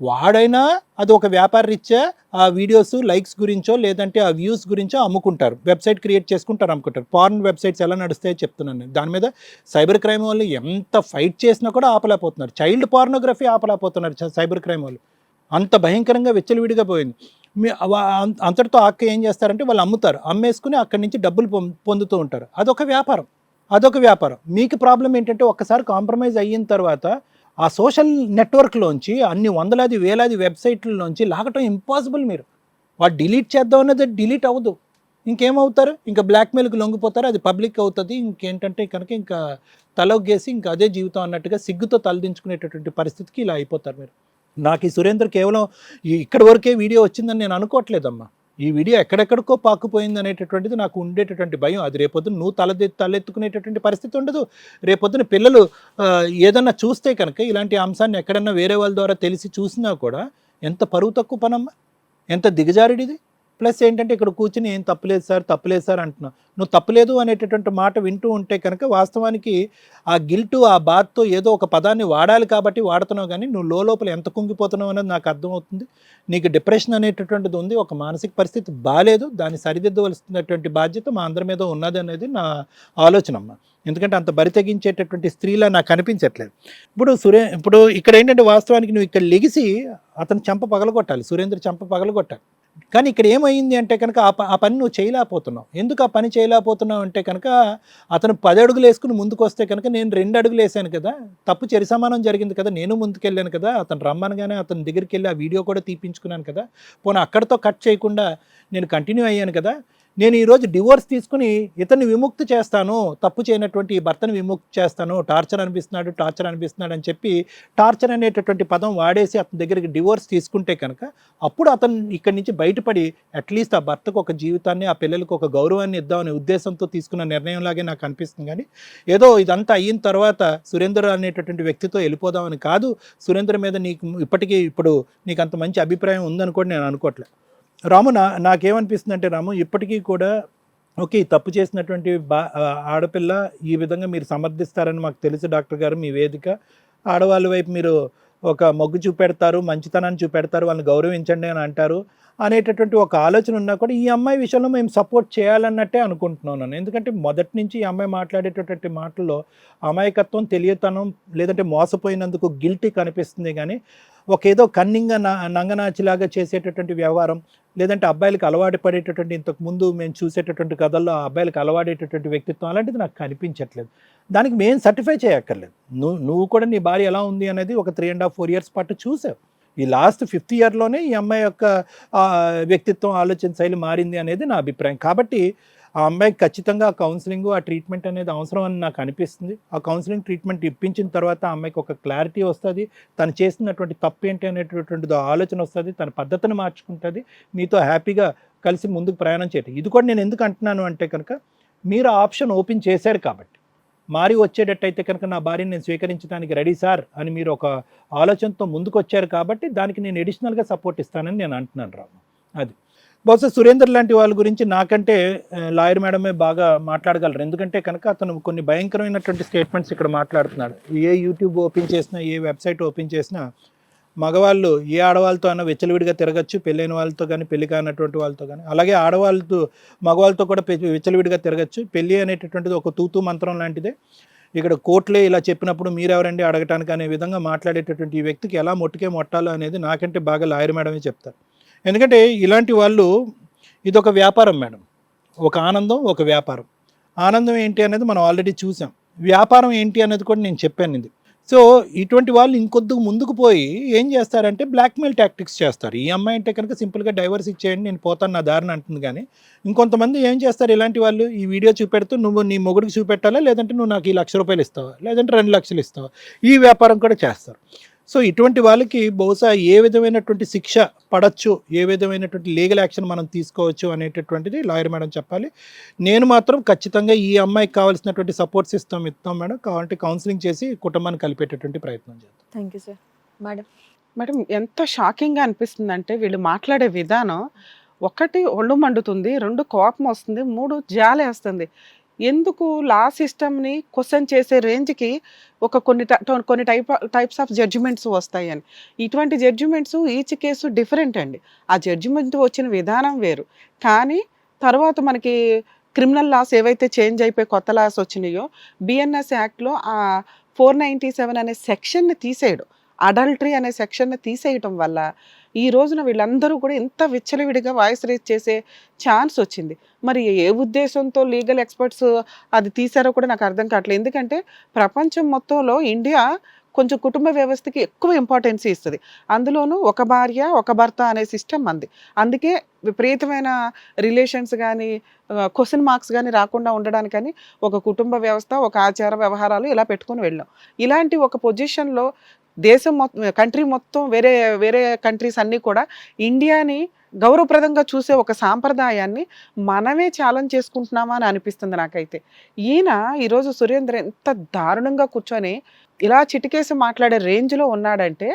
వాడైనా అది ఒక వ్యాపార రీత్యా ఆ వీడియోస్ లైక్స్ గురించో లేదంటే ఆ వ్యూస్ గురించో అమ్ముకుంటారు, వెబ్సైట్ క్రియేట్ చేసుకుంటారు, అమ్ముకుంటారు. పార్న్ వెబ్సైట్స్ ఎలా నడుస్తాయో చెప్తున్నాను నేను. దాని మీద సైబర్ క్రైమ్ వాళ్ళు ఎంత ఫైట్ చేసినా కూడా ఆపలేకపోతున్నారు. చైల్డ్ పార్నోగ్రఫీ ఆపలేకపోతున్నారు సైబర్ క్రైమ్ వాళ్ళు. అంత భయంకరంగా విచ్చలవిడిగా పోయింది. అంతటితో అక్క ఏం చేస్తారంటే వాళ్ళు అమ్ముతారు, అమ్మేసుకుని అక్కడి నుంచి డబ్బులు పొందుతూ ఉంటారు. అదొక వ్యాపారం. మీకు ప్రాబ్లం ఏంటంటే ఒక్కసారి కాంప్రమైజ్ అయిన తర్వాత ఆ సోషల్ నెట్వర్క్లోంచి అన్ని వందలాది వేలాది వెబ్సైట్లలోంచి లాగటం ఇంపాసిబుల్. మీరు వాడు డిలీట్ చేద్దాం అన్నది డిలీట్ అవ్వదు. ఇంకేమవుతారు? ఇంకా బ్లాక్మెయిల్కి లొంగిపోతారు, అది పబ్లిక్ అవుతుంది. ఇంకేంటంటే కనుక ఇంకా తలొగ్గేసి ఇంకా అదే జీవితం అన్నట్టుగా సిగ్గుతో తలదించుకునేటటువంటి పరిస్థితికి ఇలా అయిపోతారు మీరు. నాకు ఈ సురేంద్ర కేవలం ఇక్కడి వరకే వీడియో వచ్చిందని నేను అనుకోవట్లేదమ్మా. ఈ వీడియో ఎక్కడెక్కడికో పాకుపోయింది అనేటటువంటిది నాకు ఉండేటటువంటి భయం. అది రేపొద్దున నువ్వు తలెత్తుకునేటటువంటి పరిస్థితి ఉండదు. రేపొద్దున పిల్లలు ఏదన్నా చూస్తే కనుక ఇలాంటి అంశాన్ని ఎక్కడన్నా వేరే వాళ్ళ ద్వారా తెలిసి చూసినా కూడా ఎంత పరువు తక్కువ పనమ్మా, ఎంత దిగజారుడిది. ప్లస్ ఏంటంటే ఇక్కడ కూర్చుని ఏం తప్పులేదు సార్ అంటున్నావు. నువ్వు తప్పులేదు అనేటటువంటి మాట వింటూ ఉంటే కనుక వాస్తవానికి ఆ గిల్టు, ఆ బాధతో ఏదో ఒక పదాన్ని వాడాలి కాబట్టి వాడుతున్నావు, కానీ నువ్వు లోపల ఎంత కుంగిపోతున్నావు అనేది నాకు అర్థమవుతుంది. నీకు డిప్రెషన్ అనేటటువంటిది ఉంది, ఒక మానసిక పరిస్థితి బాగాలేదు, దాన్ని సరిదిద్దవలసినటువంటి బాధ్యత మా అందరి మీద ఉన్నది అనేది నా ఆలోచన అమ్మ. ఎందుకంటే అంత బరి తెగించేటటువంటి స్త్రీలా నాకు అనిపించట్లేదు. ఇప్పుడు ఇక్కడ ఏంటంటే వాస్తవానికి నువ్వు ఇక్కడ లెగిసి అతను చెంప పగలగొట్టాలి, సురేంద్ర చెంప పగలగొట్టాలి. కానీ ఇక్కడ ఏమైంది అంటే కనుక ఆ పని నువ్వు చేయలేకపోతున్నావు. ఎందుకు ఆ పని చేయలేకపోతున్నావు అంటే కనుక అతను 10 అడుగులు వేసుకుని ముందుకు వస్తే కనుక నేను 2 అడుగులు వేసాను కదా, తప్పు సమానం జరిగింది కదా, నేను ముందుకెళ్ళాను కదా, అతను రమ్మనగానే అతని దగ్గరికి వెళ్ళి ఆ వీడియో కూడా తీపించుకున్నాను కదా, పోనీ అక్కడితో కట్ చేయకుండా నేను కంటిన్యూ అయ్యాను కదా. నేను ఈరోజు డివోర్స్ తీసుకుని ఇతన్ని విముక్తి చేస్తాను, తప్పు చేయనటువంటి ఈ భర్తను విముక్తి చేస్తాను, టార్చర్ అనిపిస్తున్నాడు అని చెప్పి టార్చర్ అనేటటువంటి పదం వాడేసి అతని దగ్గరికి డివోర్స్ తీసుకుంటే కనుక అప్పుడు అతను ఇక్కడి నుంచి బయటపడి అట్లీస్ట్ ఆ భర్తకు ఒక జీవితాన్ని, ఆ పిల్లలకు ఒక గౌరవాన్ని ఇద్దామనే ఉద్దేశంతో తీసుకున్న నిర్ణయంలాగే నాకు అనిపిస్తుంది. కానీ ఏదో ఇదంతా అయిన తర్వాత సురేంద్ర అనేటటువంటి వ్యక్తితో వెళ్ళిపోదామని కాదు. సురేంద్ర మీద ఇప్పుడు నీకు అంత మంచి అభిప్రాయం ఉందనుకోండి నేను అనుకోవట్లేదు. రాము, నాకేమనిపిస్తుంది అంటే రాము, ఇప్పటికీ కూడా ఓకే, తప్పు చేసినటువంటి ఆడపిల్ల ఈ విధంగా మీరు సమర్థిస్తారని మాకు తెలుసు డాక్టర్ గారు. మీ వేదిక ఆడవాళ్ళ వైపు మీరు ఒక మొగ్గు చూపెడతారు, మంచితనాన్ని చూపెడతారు, వాళ్ళని గౌరవించండి అని అంటారు అనేటటువంటి ఒక ఆలోచన ఉన్నా కూడా ఈ అమ్మాయి విషయంలో మేము సపోర్ట్ చేయాలన్నట్టే అనుకుంటున్నాను. ఎందుకంటే మొదటి నుంచి ఈ అమ్మాయి మాట్లాడేటటువంటి మాటల్లో అమాయకత్వం, తెలియతనం, లేదంటే మోసపోయినందుకు గిల్టీ కనిపిస్తుంది. కానీ ఒక ఏదో కన్నింగా నంగనాచిలాగా చేసేటటువంటి వ్యవహారం, లేదంటే అబ్బాయిలకు అలవాటు పడేటటువంటి ఇంతకుముందు మేము చూసేటటువంటి కథల్లో ఆ అబ్బాయిలకు అలవాడేటటువంటి వ్యక్తిత్వం అలాంటిది నాకు కనిపించట్లేదు. దానికి మేము సర్టిఫై చేయక్కర్లేదు. నువ్వు కూడా నీ భార్య ఎలా ఉంది అనేది ఒక 3.5-4 years పాటు చూసావు. ఈ లాస్ట్ 5th yearలోనే ఈ అమ్మాయి యొక్క వ్యక్తిత్వం, ఆలోచన శైలి మారింది అనేది నా అభిప్రాయం. కాబట్టి ఆ అమ్మాయికి ఖచ్చితంగా కౌన్సిలింగ్, ఆ ట్రీట్మెంట్ అనేది అవసరం అని నాకు అనిపిస్తుంది. ఆ కౌన్సిలింగ్ ట్రీట్మెంట్ ఇప్పించిన తర్వాత ఆ అమ్మాయికి ఒక క్లారిటీ వస్తుంది, తను చేసినటువంటి తప్పు ఏంటి అనేటటువంటిది ఆలోచన వస్తుంది, తన పద్ధతిని మార్చుకుంటుంది, మీతో హ్యాపీగా కలిసి ముందుకు ప్రయాణం చేయటం. ఇది కూడా నేను ఎందుకు అంటున్నాను అంటే కనుక మీరు ఆప్షన్ ఓపెన్ చేశారు కాబట్టి. మారి వచ్చేటట్టయితే కనుక నా భార్యని నేను స్వీకరించడానికి రెడీ సార్ అని మీరు ఒక ఆలోచనతో ముందుకు వచ్చారు కాబట్టి దానికి నేను అడిషనల్గా సపోర్ట్ ఇస్తానని నేను అంటున్నాను రాము. అది బహుశా సురేందర్ లాంటి వాళ్ళ గురించి నాకంటే లాయర్ మేడమే బాగా మాట్లాడగలరు. ఎందుకంటే కనుక అతను కొన్ని భయంకరమైనటువంటి స్టేట్మెంట్స్ ఇక్కడ మాట్లాడుతున్నాడు. ఏ యూట్యూబ్ ఓపెన్ చేసినా, ఏ వెబ్సైట్ ఓపెన్ చేసినా మగవాళ్ళు ఏ ఆడవాళ్ళతో అయినా విచ్చలవిడిగా తిరగచ్చు, పెళ్ళైన వాళ్ళతో కానీ, పెళ్లి కానటువంటి వాళ్ళతో కానీ. అలాగే ఆడవాళ్ళతో మగవాళ్ళతో కూడా విచ్చలవిడిగా తిరగచ్చు. పెళ్ళి అనేటటువంటిది ఒక తూతూ మంత్రం లాంటిదే. ఇక్కడ కోర్టులే ఇలా చెప్పినప్పుడు మీరెవరండి అడగటానికి అనే విధంగా మాట్లాడేటటువంటి ఈ వ్యక్తికి ఎలా మొట్టాలో అనేది నాకంటే బాగా లాయర్ మేడమే చెప్తారు. ఎందుకంటే ఇలాంటి వాళ్ళు ఇదొక వ్యాపారం మేడం. ఒక ఆనందం, ఒక వ్యాపారం. ఆనందం ఏంటి అనేది మనం ఆల్రెడీ చూసాం, వ్యాపారం ఏంటి అనేది కూడా నేను చెప్పాను. ఇది సో ఇటువంటి వాళ్ళు ఇంకొద్దుకు ముందుకు పోయి ఏం చేస్తారంటే బ్లాక్మెయిల్ టాక్టిక్స్ చేస్తారు. ఈ అమ్మాయి అంటే కనుక సింపుల్గా డైవర్స్ ఇచ్చేయండి, నేను పోతాను నా దారిని అంటుంది. కానీ ఇంకొంతమంది ఏం చేస్తారు, ఇలాంటి వాళ్ళు ఈ వీడియో చూపెడుతూ నువ్వు నీ మొగుడికి చూపెట్టాలా, లేదంటే నువ్వు నాకు ఈ ₹1,00,000 ఇస్తావా, లేదంటే 2 లక్షలు ఇస్తావా, ఈ వ్యాపారం కూడా చేస్తారు. సో ఇటువంటి వాళ్ళకి బహుశా ఏ విధమైనటువంటి శిక్ష పడచ్చు, ఏ విధమైనటువంటి లీగల్ యాక్షన్ మనం తీసుకోవచ్చు అనేటటువంటిది లాయర్ మేడం చెప్పాలి. నేను మాత్రం ఖచ్చితంగా ఈ అమ్మాయికి కావాల్సినటువంటి సపోర్ట్ సిస్టమ్ ఇస్తాం మేడం. కావాలంటే కౌన్సిలింగ్ చేసి కుటుంబాన్ని కలిపేటటువంటి ప్రయత్నం చేద్దాం. Thank you sir. మేడం ఎంత షాకింగ్గా అనిపిస్తుంది అంటే వీళ్ళు మాట్లాడే విధానం, 1 ఒళ్ళు మండుతుంది, 2 కోపం వస్తుంది, 3 జాలేస్తుంది. ఎందుకు లా సిస్టమ్ని క్వశ్చన్ చేసే రేంజ్కి కొన్ని టైప్స్ ఆఫ్ జడ్జిమెంట్స్ వస్తాయని. ఇటువంటి జడ్జిమెంట్స్ ఈచ్ కేసు డిఫరెంట్ అండి. ఆ జడ్జిమెంట్ వచ్చిన విధానం వేరు. కానీ తర్వాత మనకి క్రిమినల్ లాస్ ఏవైతే చేంజ్ అయిపోయి కొత్త లాస్ వచ్చినాయో, బిఎన్ఎస్ యాక్ట్లో ఆ 497 అనే సెక్షన్ని తీసేయడం, అడల్టరీ అనే సెక్షన్ని తీసేయటం వల్ల ఈ రోజున వీళ్ళందరూ కూడా ఇంత విచ్చలవిడిగా వాయిస్ రేజ్ చేసే ఛాన్స్ వచ్చింది. మరి ఏ ఉద్దేశంతో లీగల్ ఎక్స్పర్ట్స్ అది తీసారో కూడా నాకు అర్థం కావట్లేదు. ఎందుకంటే ప్రపంచం మొత్తంలో ఇండియా కొంచెం కుటుంబ వ్యవస్థకి ఎక్కువ ఇంపార్టెన్స్ ఇస్తుంది. అందులోనూ ఒక భార్య ఒక భర్త అనే సిస్టమ్ మంది. అందుకే విపరీతమైన రిలేషన్స్ కానీ క్వశ్చన్ మార్క్స్ కానీ రాకుండా ఉండడానికని ఒక కుటుంబ వ్యవస్థ, ఒక ఆచార వ్యవహారాలు ఇలా పెట్టుకొని వెళ్ళాం. ఇలాంటి ఒక పొజిషన్లో దేశం మొత్తం, కంట్రీ మొత్తం, వేరే వేరే కంట్రీస్ అన్నీ కూడా ఇండియాని గౌరవప్రదంగా చూసే ఒక సాంప్రదాయాన్ని మనమే ఛాలెంజ్ చేసుకుంటున్నామా అని అనిపిస్తుంది నాకైతే. ఈయన ఈరోజు సురేంద్ర ఎంత దారుణంగా కూర్చొని ఇలా చిటికేసి మాట్లాడే రేంజ్లో ఉన్నాడంటే,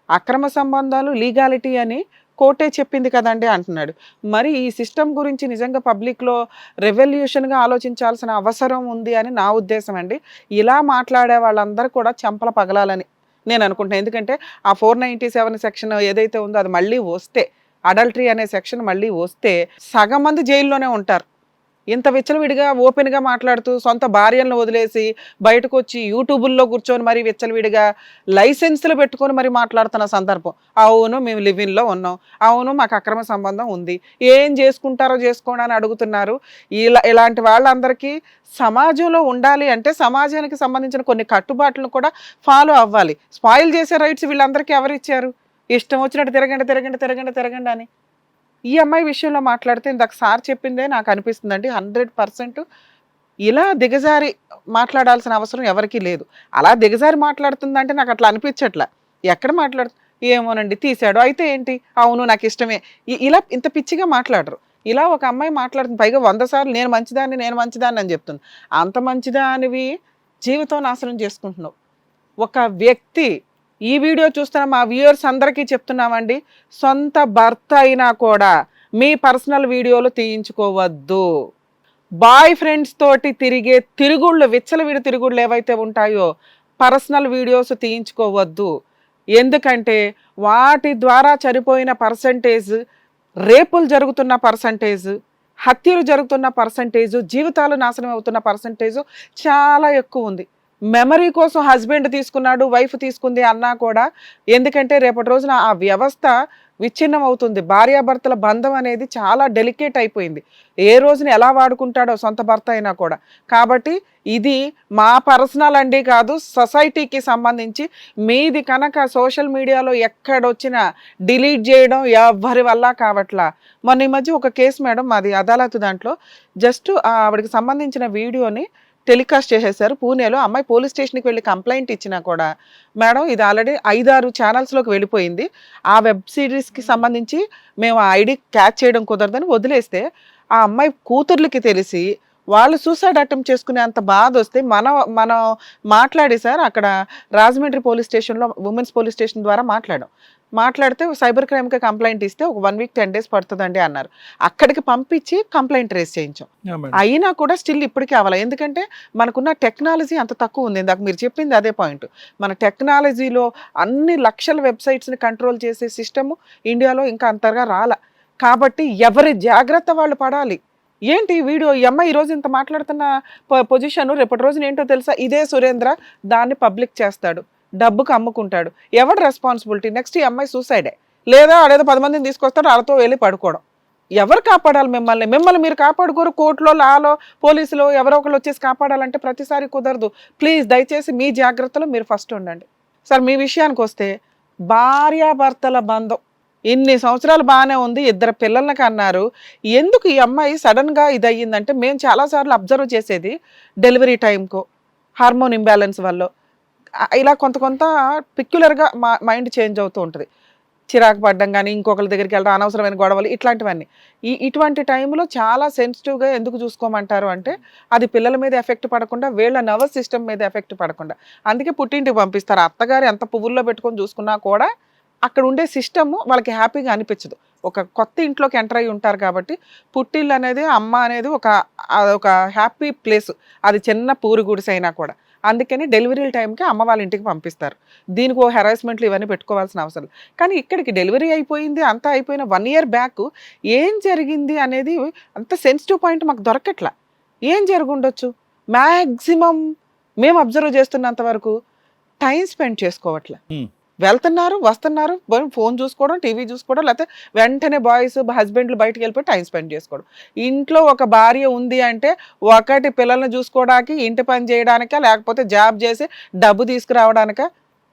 అక్రమ సంబంధాలు లీగాలిటీ అని కోర్టే చెప్పింది కదండి అంటున్నాడు. మరి ఈ సిస్టమ్ గురించి నిజంగా పబ్లిక్లో రెవల్యూషన్గా ఆలోచించాల్సిన అవసరం ఉంది అని నా ఉద్దేశం అండి. ఇలా మాట్లాడే వాళ్ళందరూ కూడా చెంపల పగలాలని నేను అనుకుంటున్నాను. ఎందుకంటే ఆ 497 సెక్షన్ ఏదైతే ఉందో అది మళ్ళీ వస్తే, అడల్టరీ అనే సెక్షన్ మళ్ళీ వస్తే సగం మంది జైల్లోనే ఉంటారు. ఇంత విచ్చలవిడిగా ఓపెన్గా మాట్లాడుతూ సొంత భార్యలను వదిలేసి బయటకు వచ్చి యూట్యూబుల్లో కూర్చొని మరి విచ్చలవిడిగా లైసెన్సులు పెట్టుకొని మరి మాట్లాడుతున్న సందర్భం. అవును మేము లివిన్లో ఉన్నాం, అవును మాకు అక్రమ సంబంధం ఉంది, ఏం చేసుకుంటారో చేసుకోండి అని అడుగుతున్నారు. ఇలాంటి వాళ్ళందరికీ సమాజంలో ఉండాలి అంటే సమాజానికి సంబంధించిన కొన్ని కట్టుబాట్లను కూడా ఫాలో అవ్వాలి. స్పాయిల్ చేసే రైట్స్ వీళ్ళందరికీ ఎవరు ఇచ్చారు? ఇష్టం వచ్చినట్టు తిరగండి తిరగండి తిరగండి తిరగండి అని. ఈ అమ్మాయి విషయంలో మాట్లాడితే ఇందాక సార్ చెప్పిందే నాకు అనిపిస్తుందండి, 100% ఇలా దిగజారి మాట్లాడాల్సిన అవసరం ఎవరికీ లేదు. అలా దిగజారి మాట్లాడుతుందంటే నాకు అట్లా అనిపించట్లా. ఎక్కడ ఏమోనండి తీశాడు అయితే ఏంటి, అవును నాకు ఇష్టమే, ఇలా ఇంత పిచ్చిగా మాట్లాడరు. ఇలా ఒక అమ్మాయి మాట్లాడుతుంది, పైగా 100 సార్లు నేను మంచిదాన్ని అని చెప్తుంది. అంత మంచిదానివి జీవితం నాశనం చేసుకుంటున్నావు. ఒక వ్యక్తి, ఈ వీడియో చూస్తున్న మా వ్యూయర్స్ అందరికీ చెప్తున్నామండి, సొంత భర్త అయినా కూడా మీ పర్సనల్ వీడియోలు తీయించుకోవద్దు. బాయ్ ఫ్రెండ్స్ తోటి తిరిగే తిరుగుళ్ళు, విచ్చలవిడి తిరుగుళ్ళు ఏవైతే ఉంటాయో పర్సనల్ వీడియోస్ తీయించుకోవద్దు. ఎందుకంటే వాటి ద్వారా చనిపోయిన పర్సంటేజ్, రేపులు జరుగుతున్న పర్సంటేజ్, హత్యలు జరుగుతున్న పర్సంటేజ్, జీవితాలు నాశనం అవుతున్న పర్సంటేజ్ చాలా ఎక్కువ ఉంది. మెమరీ కోసం హస్బెండ్ తీసుకున్నాడు, వైఫ్ తీసుకుంది అన్నా కూడా, ఎందుకంటే రేపటి రోజున ఆ వ్యవస్థ విచ్ఛిన్నం అవుతుంది. భార్యాభర్తల బంధం అనేది చాలా డెలికేట్ అయిపోయింది. ఏ రోజున ఎలా వాడుకుంటాడో సొంత భర్త అయినా కూడా. కాబట్టి ఇది మా పర్సనల్ అండి కాదు, సొసైటీకి సంబంధించి. మీది కనుక సోషల్ మీడియాలో ఎక్కడొచ్చినా డిలీట్ చేయడం ఎవరి వల్ల కావట్లా. మొన్న ఈ మధ్య ఒక కేసు మేడం, మాది అదాలత్, దాంట్లో జస్ట్ ఆవిడకి సంబంధించిన వీడియోని టెలికాస్ట్ చేసేసారు పూణేలో. అమ్మాయి పోలీస్ స్టేషన్కి వెళ్ళి కంప్లైంట్ ఇచ్చినా కూడా, మేడం ఇది ఆల్రెడీ 5-6 ఛానల్స్లోకి వెళ్ళిపోయింది, ఆ వెబ్ సిరీస్కి సంబంధించి మేము ఆ ఐడి క్యాచ్ చేయడం కుదరదని వదిలేస్తే, ఆ అమ్మాయి కూతుర్లకి తెలిసి వాళ్ళు సూసైడ్ అటెంప్ట్ చేసుకునే అంత బాధ వస్తే మనం మాట్లాడి సార్, అక్కడ రాజమండ్రి పోలీస్ స్టేషన్లో ఉమెన్స్ పోలీస్ స్టేషన్ ద్వారా మాట్లాడితే సైబర్ క్రైమ్కి కంప్లైంట్ ఇస్తే ఒక 1 వీక్ 10 డేస్ పడుతుందండి అన్నారు. అక్కడికి పంపించి కంప్లైంట్ రేస్ చేయించాం. అయినా కూడా స్టిల్ ఇప్పటికీ అవ్వాలి. ఎందుకంటే మనకున్న టెక్నాలజీ అంత తక్కువ ఉంది. ఇందాక మీరు చెప్పింది అదే పాయింట్. మన టెక్నాలజీలో అన్ని లక్షల వెబ్సైట్స్ని కంట్రోల్ చేసే సిస్టమ్ ఇండియాలో ఇంకా అంతగా రాల. కాబట్టి ఎవరి జాగ్రత్త వాళ్ళు పడాలి. ఏంటి వీడియో, ఈ అమ్మాయి ఈరోజు ఇంత మాట్లాడుతున్న పొజిషన్ రేపటి రోజున ఏంటో తెలుసా? ఇదే సురేంద్ర దాన్ని పబ్లిక్ చేస్తాడు, డబ్బుకు అమ్ముకుంటాడు. ఎవడు రెస్పాన్సిబిలిటీ? నెక్స్ట్ ఈ అమ్మాయి సూసైడే, లేదా ఆడేదో 10 మందిని తీసుకొస్తాడు, వాళ్ళతో వెళ్ళి పడుకోవడం. ఎవరు కాపాడాలి మిమ్మల్ని మీరు కాపాడుకోరు. కోర్టులో, లాలో, పోలీసులో ఎవరో ఒకళ్ళు వచ్చేసి కాపాడాలంటే ప్రతిసారి కుదరదు. ప్లీజ్ దయచేసి మీ జాగ్రత్తలో మీరు ఫస్ట్ ఉండండి. సార్ మీ విషయానికి వస్తే, భార్యాభర్తల బంధం ఇన్ని సంవత్సరాలు బాగానే ఉంది, 2 పిల్లలకి అన్నారు. ఎందుకు ఈ అమ్మాయి సడన్గా ఇది అయ్యిందంటే, మేము చాలాసార్లు అబ్జర్వ్ చేసేది డెలివరీ టైంకో, హార్మోన్ ఇంబ్యాలెన్స్ వల్ల ఇలా కొంత పిక్యులర్గా మైండ్ చేంజ్ అవుతూ ఉంటుంది. చిరాకు పడ్డం కానీ, ఇంకొకరి దగ్గరికి వెళ్ళడం, అనవసరమైన గొడవలు, ఇట్లాంటివన్నీ. ఇటువంటి టైంలో చాలా సెన్సిటివ్గా ఎందుకు చూసుకోమంటారు అంటే, అది పిల్లల మీద ఎఫెక్ట్ పడకుండా, వీళ్ళ నర్వస్ సిస్టమ్ మీద ఎఫెక్ట్ పడకుండా. అందుకే పుట్టింటికి పంపిస్తారు. అత్తగారు ఎంత పువ్వుల్లో పెట్టుకొని చూసుకున్నా కూడా అక్కడ ఉండే సిస్టమ్ వాళ్ళకి హ్యాపీగా అనిపించదు. ఒక కొత్త ఇంట్లోకి ఎంటర్ అయ్యి ఉంటారు కాబట్టి, పుట్టిల్లు అనేది, అమ్మ అనేది ఒక హ్యాపీ ప్లేస్. అది చిన్న పూరి గుడిసె అయినా కూడా. అందుకని డెలివరీ టైంకి అమ్మ వాళ్ళ ఇంటికి పంపిస్తారు. దీనికి ఓ హెరాస్మెంట్లు ఇవన్నీ పెట్టుకోవాల్సిన అవసరం. కానీ ఇక్కడికి డెలివరీ అయిపోయింది, అంతా అయిపోయిన 1 year బ్యాక్ ఏం జరిగింది అనేది అంత సెన్సిటివ్ పాయింట్ మాకు దొరకట్లా. ఏం జరుగుండొచ్చు? మ్యాక్సిమం మేము అబ్జర్వ్ చేస్తున్నంత వరకు టైం స్పెండ్ చేసుకోవట్లే. వెళ్తున్నారు, వస్తున్నారు, ఫోన్ చూసుకోవడం, టీవీ చూసుకోవడం, లేకపోతే వెంటనే బాయ్స్ హస్బెండ్లు బయటకు వెళ్ళిపోయి టైం స్పెండ్ చేసుకోవడం. ఇంట్లో ఒక భార్య ఉంది అంటే, ఒకటి పిల్లల్ని చూసుకోవడానికి, ఇంటి పని చేయడానికా, లేకపోతే జాబ్ చేసి డబ్బు తీసుకురావడానికా?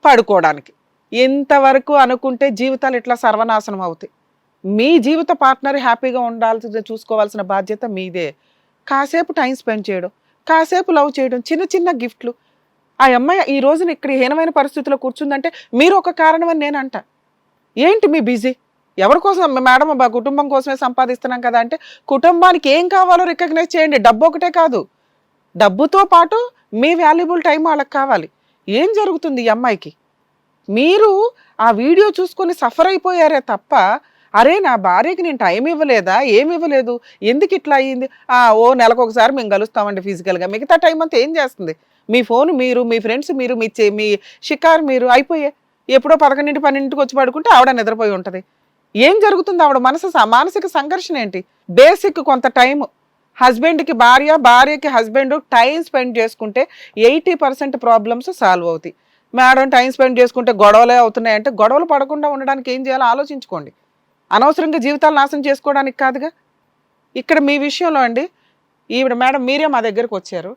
పడుకోవడానికి. ఇంతవరకు అనుకుంటే జీవితాలు ఇట్లా సర్వనాశనం అవుతాయి. మీ జీవిత పార్ట్నర్ హ్యాపీగా ఉండాల్సిన చూసుకోవాల్సిన బాధ్యత మీదే. కాసేపు టైం స్పెండ్ చేయడం, కాసేపు లవ్ చేయడం, చిన్న చిన్న గిఫ్ట్లు. ఆ అమ్మాయి ఈ రోజున ఇక్కడ హీనమైన పరిస్థితిలో కూర్చుందంటే మీరు ఒక కారణం అని నేను అంట. ఏంటి మీ బిజీ? ఎవరి కోసం మేడం? మా కుటుంబం కోసమే సంపాదిస్తున్నాం కదా అంటే, కుటుంబానికి ఏం కావాలో రికగ్నైజ్ చేయండి. డబ్బు ఒకటే కాదు, డబ్బుతో పాటు మీ వాల్యుబుల్ టైం వాళ్ళకి కావాలి. ఏం జరుగుతుంది ఈ అమ్మాయికి? మీరు ఆ వీడియో చూసుకొని సఫర్ అయిపోయారే తప్ప, అరే నా భార్యకి నేను టైం ఇవ్వలేదా, ఏమి ఇవ్వలేదు, ఎందుకు ఇట్లా అయ్యింది, ఓ నెలకు ఒకసారి మేము కలుస్తామండి ఫిజికల్గా, మిగతా టైం అంతా ఏం చేస్తుంది? మీ ఫోన్ మీరు, మీ ఫ్రెండ్స్ మీరు, మీ షికారు మీరు, అయిపోయే. ఎప్పుడో 11, 12కి వచ్చి పడుకుంటే ఆవిడ నిద్రపోయి ఉంటుంది. ఏం జరుగుతుంది? ఆవిడ మానసిక సంఘర్షణ ఏంటి? బేసిక్ కొంత టైం హస్బెండ్కి భార్య, భార్యకి హస్బెండ్ టైం స్పెండ్ చేసుకుంటే 80% ప్రాబ్లమ్స్ సాల్వ్ అవుతాయి. మేడం టైం స్పెండ్ చేసుకుంటే గొడవలే అవుతున్నాయంటే, గొడవలు పడకుండా ఉండడానికి ఏం చేయాలో ఆలోచించుకోండి. అనవసరంగా జీవితాలు నాశనం చేసుకోవడానికి కాదుగా. ఇక్కడ మీ విషయంలో అండి, ఈవిడ మేడం మీరే మా దగ్గరకు వచ్చారు,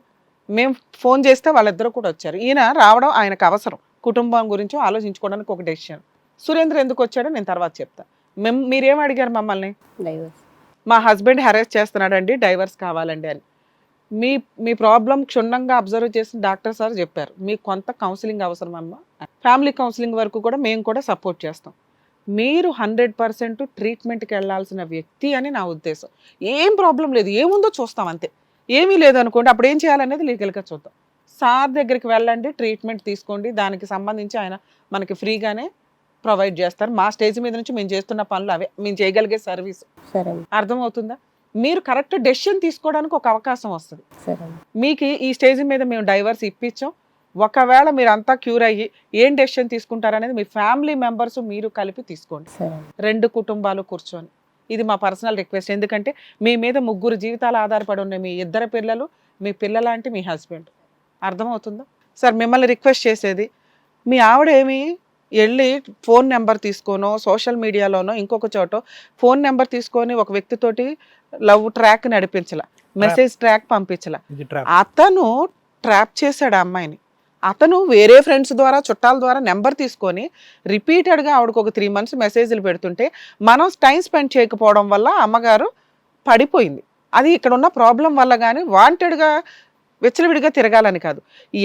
మేము ఫోన్ చేస్తే వాళ్ళిద్దరూ కూడా వచ్చారు. ఈయన రావడం ఆయనకు అవసరం, కుటుంబం గురించి ఆలోచించుకోవడానికి ఒక డెసిషన్. సురేంద్ర ఎందుకు వచ్చాడో నేను తర్వాత చెప్తా. మీరేం అడిగారు మమ్మల్ని? డైవర్స్. మా హస్బెండ్ హెరాస్ చేస్తున్నాడండి, డైవర్స్ కావాలండి అని. మీ ప్రాబ్లం క్షుణ్ణంగా అబ్జర్వ్ చేసిన డాక్టర్ సార్ చెప్పారు, మీకు కొంత కౌన్సిలింగ్ అవసరం అమ్మా. ఫ్యామిలీ కౌన్సిలింగ్ వరకు కూడా మేము కూడా సపోర్ట్ చేస్తాం. మీరు 100% ట్రీట్మెంట్కి వెళ్ళాల్సిన వ్యక్తి అని నా ఉద్దేశం. ఏం ప్రాబ్లం లేదు, ఏముందో చూస్తాం అంతే. ఏమీ లేదనుకోండి, అప్పుడు ఏం చేయాలనేది లీగల్గా చూద్దాం. సార్ దగ్గరికి వెళ్ళండి, ట్రీట్మెంట్ తీసుకోండి. దానికి సంబంధించి ఆయన మనకి ఫ్రీగానే ప్రొవైడ్ చేస్తారు. మా స్టేజ్ మీద నుంచి మేము చేస్తున్న పనులు అవే, మేము చేయగలిగే సర్వీస్. సరే అర్థమవుతుందా? మీరు కరెక్ట్ డెసిషన్ తీసుకోవడానికి ఒక అవకాశం వస్తుంది. సరే. మీకు ఈ స్టేజ్ మీద మేము డైవర్స్ ఇప్పించాం. ఒకవేళ మీరు అంతా క్యూర్ అయ్యి ఏం డెసిషన్ తీసుకుంటారనేది మీ ఫ్యామిలీ మెంబర్స్ మీరు కలిపి తీసుకోండి, సరే. 2 కుటుంబాలు కూర్చొని. ఇది మా పర్సనల్ రిక్వెస్ట్. ఎందుకంటే మీ మీద 3 జీవితాలు ఆధారపడి ఉన్నాయి, మీ 2 పిల్లలు, మీ పిల్లలాంటి మీ హస్బెండ్. అర్థమవుతుందా సార్? మిమ్మల్ని రిక్వెస్ట్ చేసేది, మీ ఆవిడ ఏమి వెళ్ళి ఫోన్ నెంబర్ తీసుకోనో, సోషల్ మీడియాలోనో, ఇంకొక చోట ఫోన్ నెంబర్ తీసుకొని ఒక వ్యక్తితోటి లవ్ ట్రాక్ నడిపించాల, మెసేజ్ ట్రాక్ పంపించాల. అతను ట్రాప్ చేశాడు ఆ అమ్మాయిని. అతను వేరే ఫ్రెండ్స్ ద్వారా, చుట్టాల ద్వారా నెంబర్ తీసుకొని రిపీటెడ్గా ఆవిడకు ఒక 3 months మెసేజ్లు పెడుతుంటే, మనం టైం స్పెండ్ చేయకపోవడం వల్ల అమ్మగారు పడిపోయింది. అది ఇక్కడ ఉన్న ప్రాబ్లం వల్ల. కానీ వాంటెడ్గా విచ్చలవిడిగా తిరగాలని కాదు.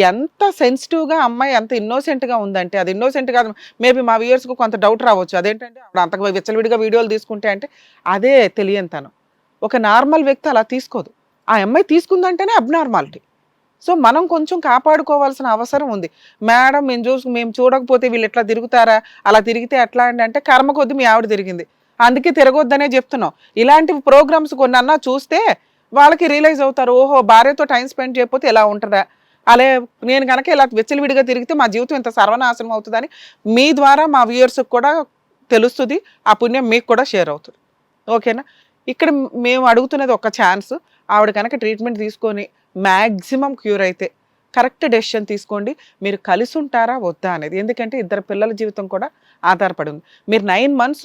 ఎంత సెన్సిటివ్గా అమ్మాయి ఎంత ఇన్నోసెంట్గా ఉందంటే, అది ఇన్నోసెంట్ కాదు. మేబీ మా వ్యూయర్స్కు కొంత డౌట్ రావచ్చు, అదేంటంటే ఆవిడ అంత విచ్చలవిడిగా వీడియోలు తీసుకుంటే అంటే, అదే తెలియని తను. ఒక నార్మల్ వ్యక్తి అలా తీసుకోదు. ఆ అమ్మాయి తీసుకుందంటేనే అబ్నార్మాలిటీ. సో మనం కొంచెం కాపాడుకోవాల్సిన అవసరం ఉంది. మేడం మేము చూడకపోతే వీళ్ళు ఎట్లా తిరుగుతారా, అలా తిరిగితే ఎట్లా అంటే, కర్మ కొద్ది మీ ఆవిడ తిరిగింది, అందుకే తిరగొద్దనే చెప్తున్నాం. ఇలాంటి ప్రోగ్రామ్స్ కొన్నన్నా చూస్తే వాళ్ళకి రియలైజ్ అవుతారు, ఓహో భార్యతో టైం స్పెండ్ చేయకపోతే ఎలా ఉంటుందా, అలా నేను కనుక ఇలా విచ్చలవిడిగా తిరిగితే మా జీవితం ఇంత సర్వనాశనం అవుతుందని మీ ద్వారా మా వ్యూయర్స్కి కూడా తెలుస్తుంది. ఆ పుణ్యం మీకు కూడా షేర్ అవుతుంది. ఓకేనా? ఇక్కడ మేము అడుగుతున్నది ఒక ఛాన్స్. ఆవిడ కనుక ట్రీట్మెంట్ తీసుకొని మ్యాక్సిమం క్యూర్ అయితే కరెక్ట్ డెసిషన్ తీసుకోండి. మీరు కలిసి ఉంటారా వద్దా అనేది. ఎందుకంటే 2 పిల్లల జీవితం కూడా ఆధారపడి ఉంది. మీరు 9 months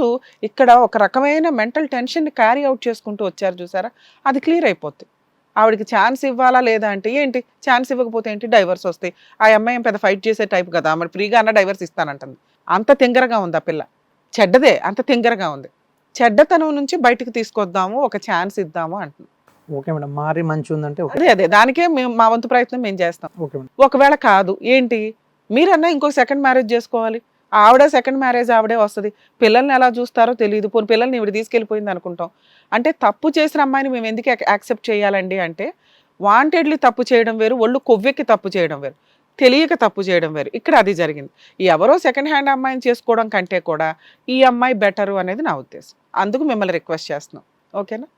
ఇక్కడ ఒక రకమైన మెంటల్ టెన్షన్ని క్యారీ అవుట్ చేసుకుంటూ వచ్చారు చూసారా, అది క్లియర్ అయిపోతుంది. ఆవిడకి ఛాన్స్ ఇవ్వాలా లేదా అంటే, ఏంటి ఛాన్స్ ఇవ్వకపోతే ఏంటి, డైవర్స్ వస్తాయి. ఆ అమ్మాయి పెద్ద ఫైట్ చేసే టైప్ కదా, ఆమె ఫ్రీగా అన్న డైవర్స్ ఇస్తానంటుంది. అంత తింగరగా ఉంది ఆ పిల్ల, చెడ్డదే, అంత తింగరగా ఉంది. చెడ్డతనం నుంచి బయటకు తీసుకొద్దాము, ఒక ఛాన్స్ ఇద్దాము అంటుంది. ఓకే మేడం, మారి మంచి ఉందంటే అదే దానికే మేము మా వంతు ప్రయత్నం మేము చేస్తాం. Okay madam. ఒకవేళ కాదు ఏంటి, మీరన్నా ఇంకో 2nd మ్యారేజ్ చేసుకోవాలి. ఆవిడ 2nd మ్యారేజ్ ఆవిడే వస్తుంది. పిల్లల్ని ఎలా చూస్తారో తెలియదు. పోనీ పిల్లల్ని ఇవిడ తీసుకెళ్ళిపోయింది అనుకుంటాం. అంటే తప్పు చేసిన అమ్మాయిని మేము ఎందుకు యాక్సెప్ట్ చేయాలండి అంటే, వాంటెడ్లీ తప్పు చేయడం వేరు, ఒళ్ళు కొవ్వెక్కి తప్పు చేయడం వేరు, తెలియక తప్పు చేయడం వేరు. ఇక్కడ అది జరిగింది. ఎవరో 2nd హ్యాండ్ అమ్మాయిని చేసుకోవడం కంటే కూడా ఈ అమ్మాయి బెటరు అనేది నా ఉద్దేశం. అందుకు మిమ్మల్ని రిక్వెస్ట్ చేస్తున్నాం. ఓకేనా?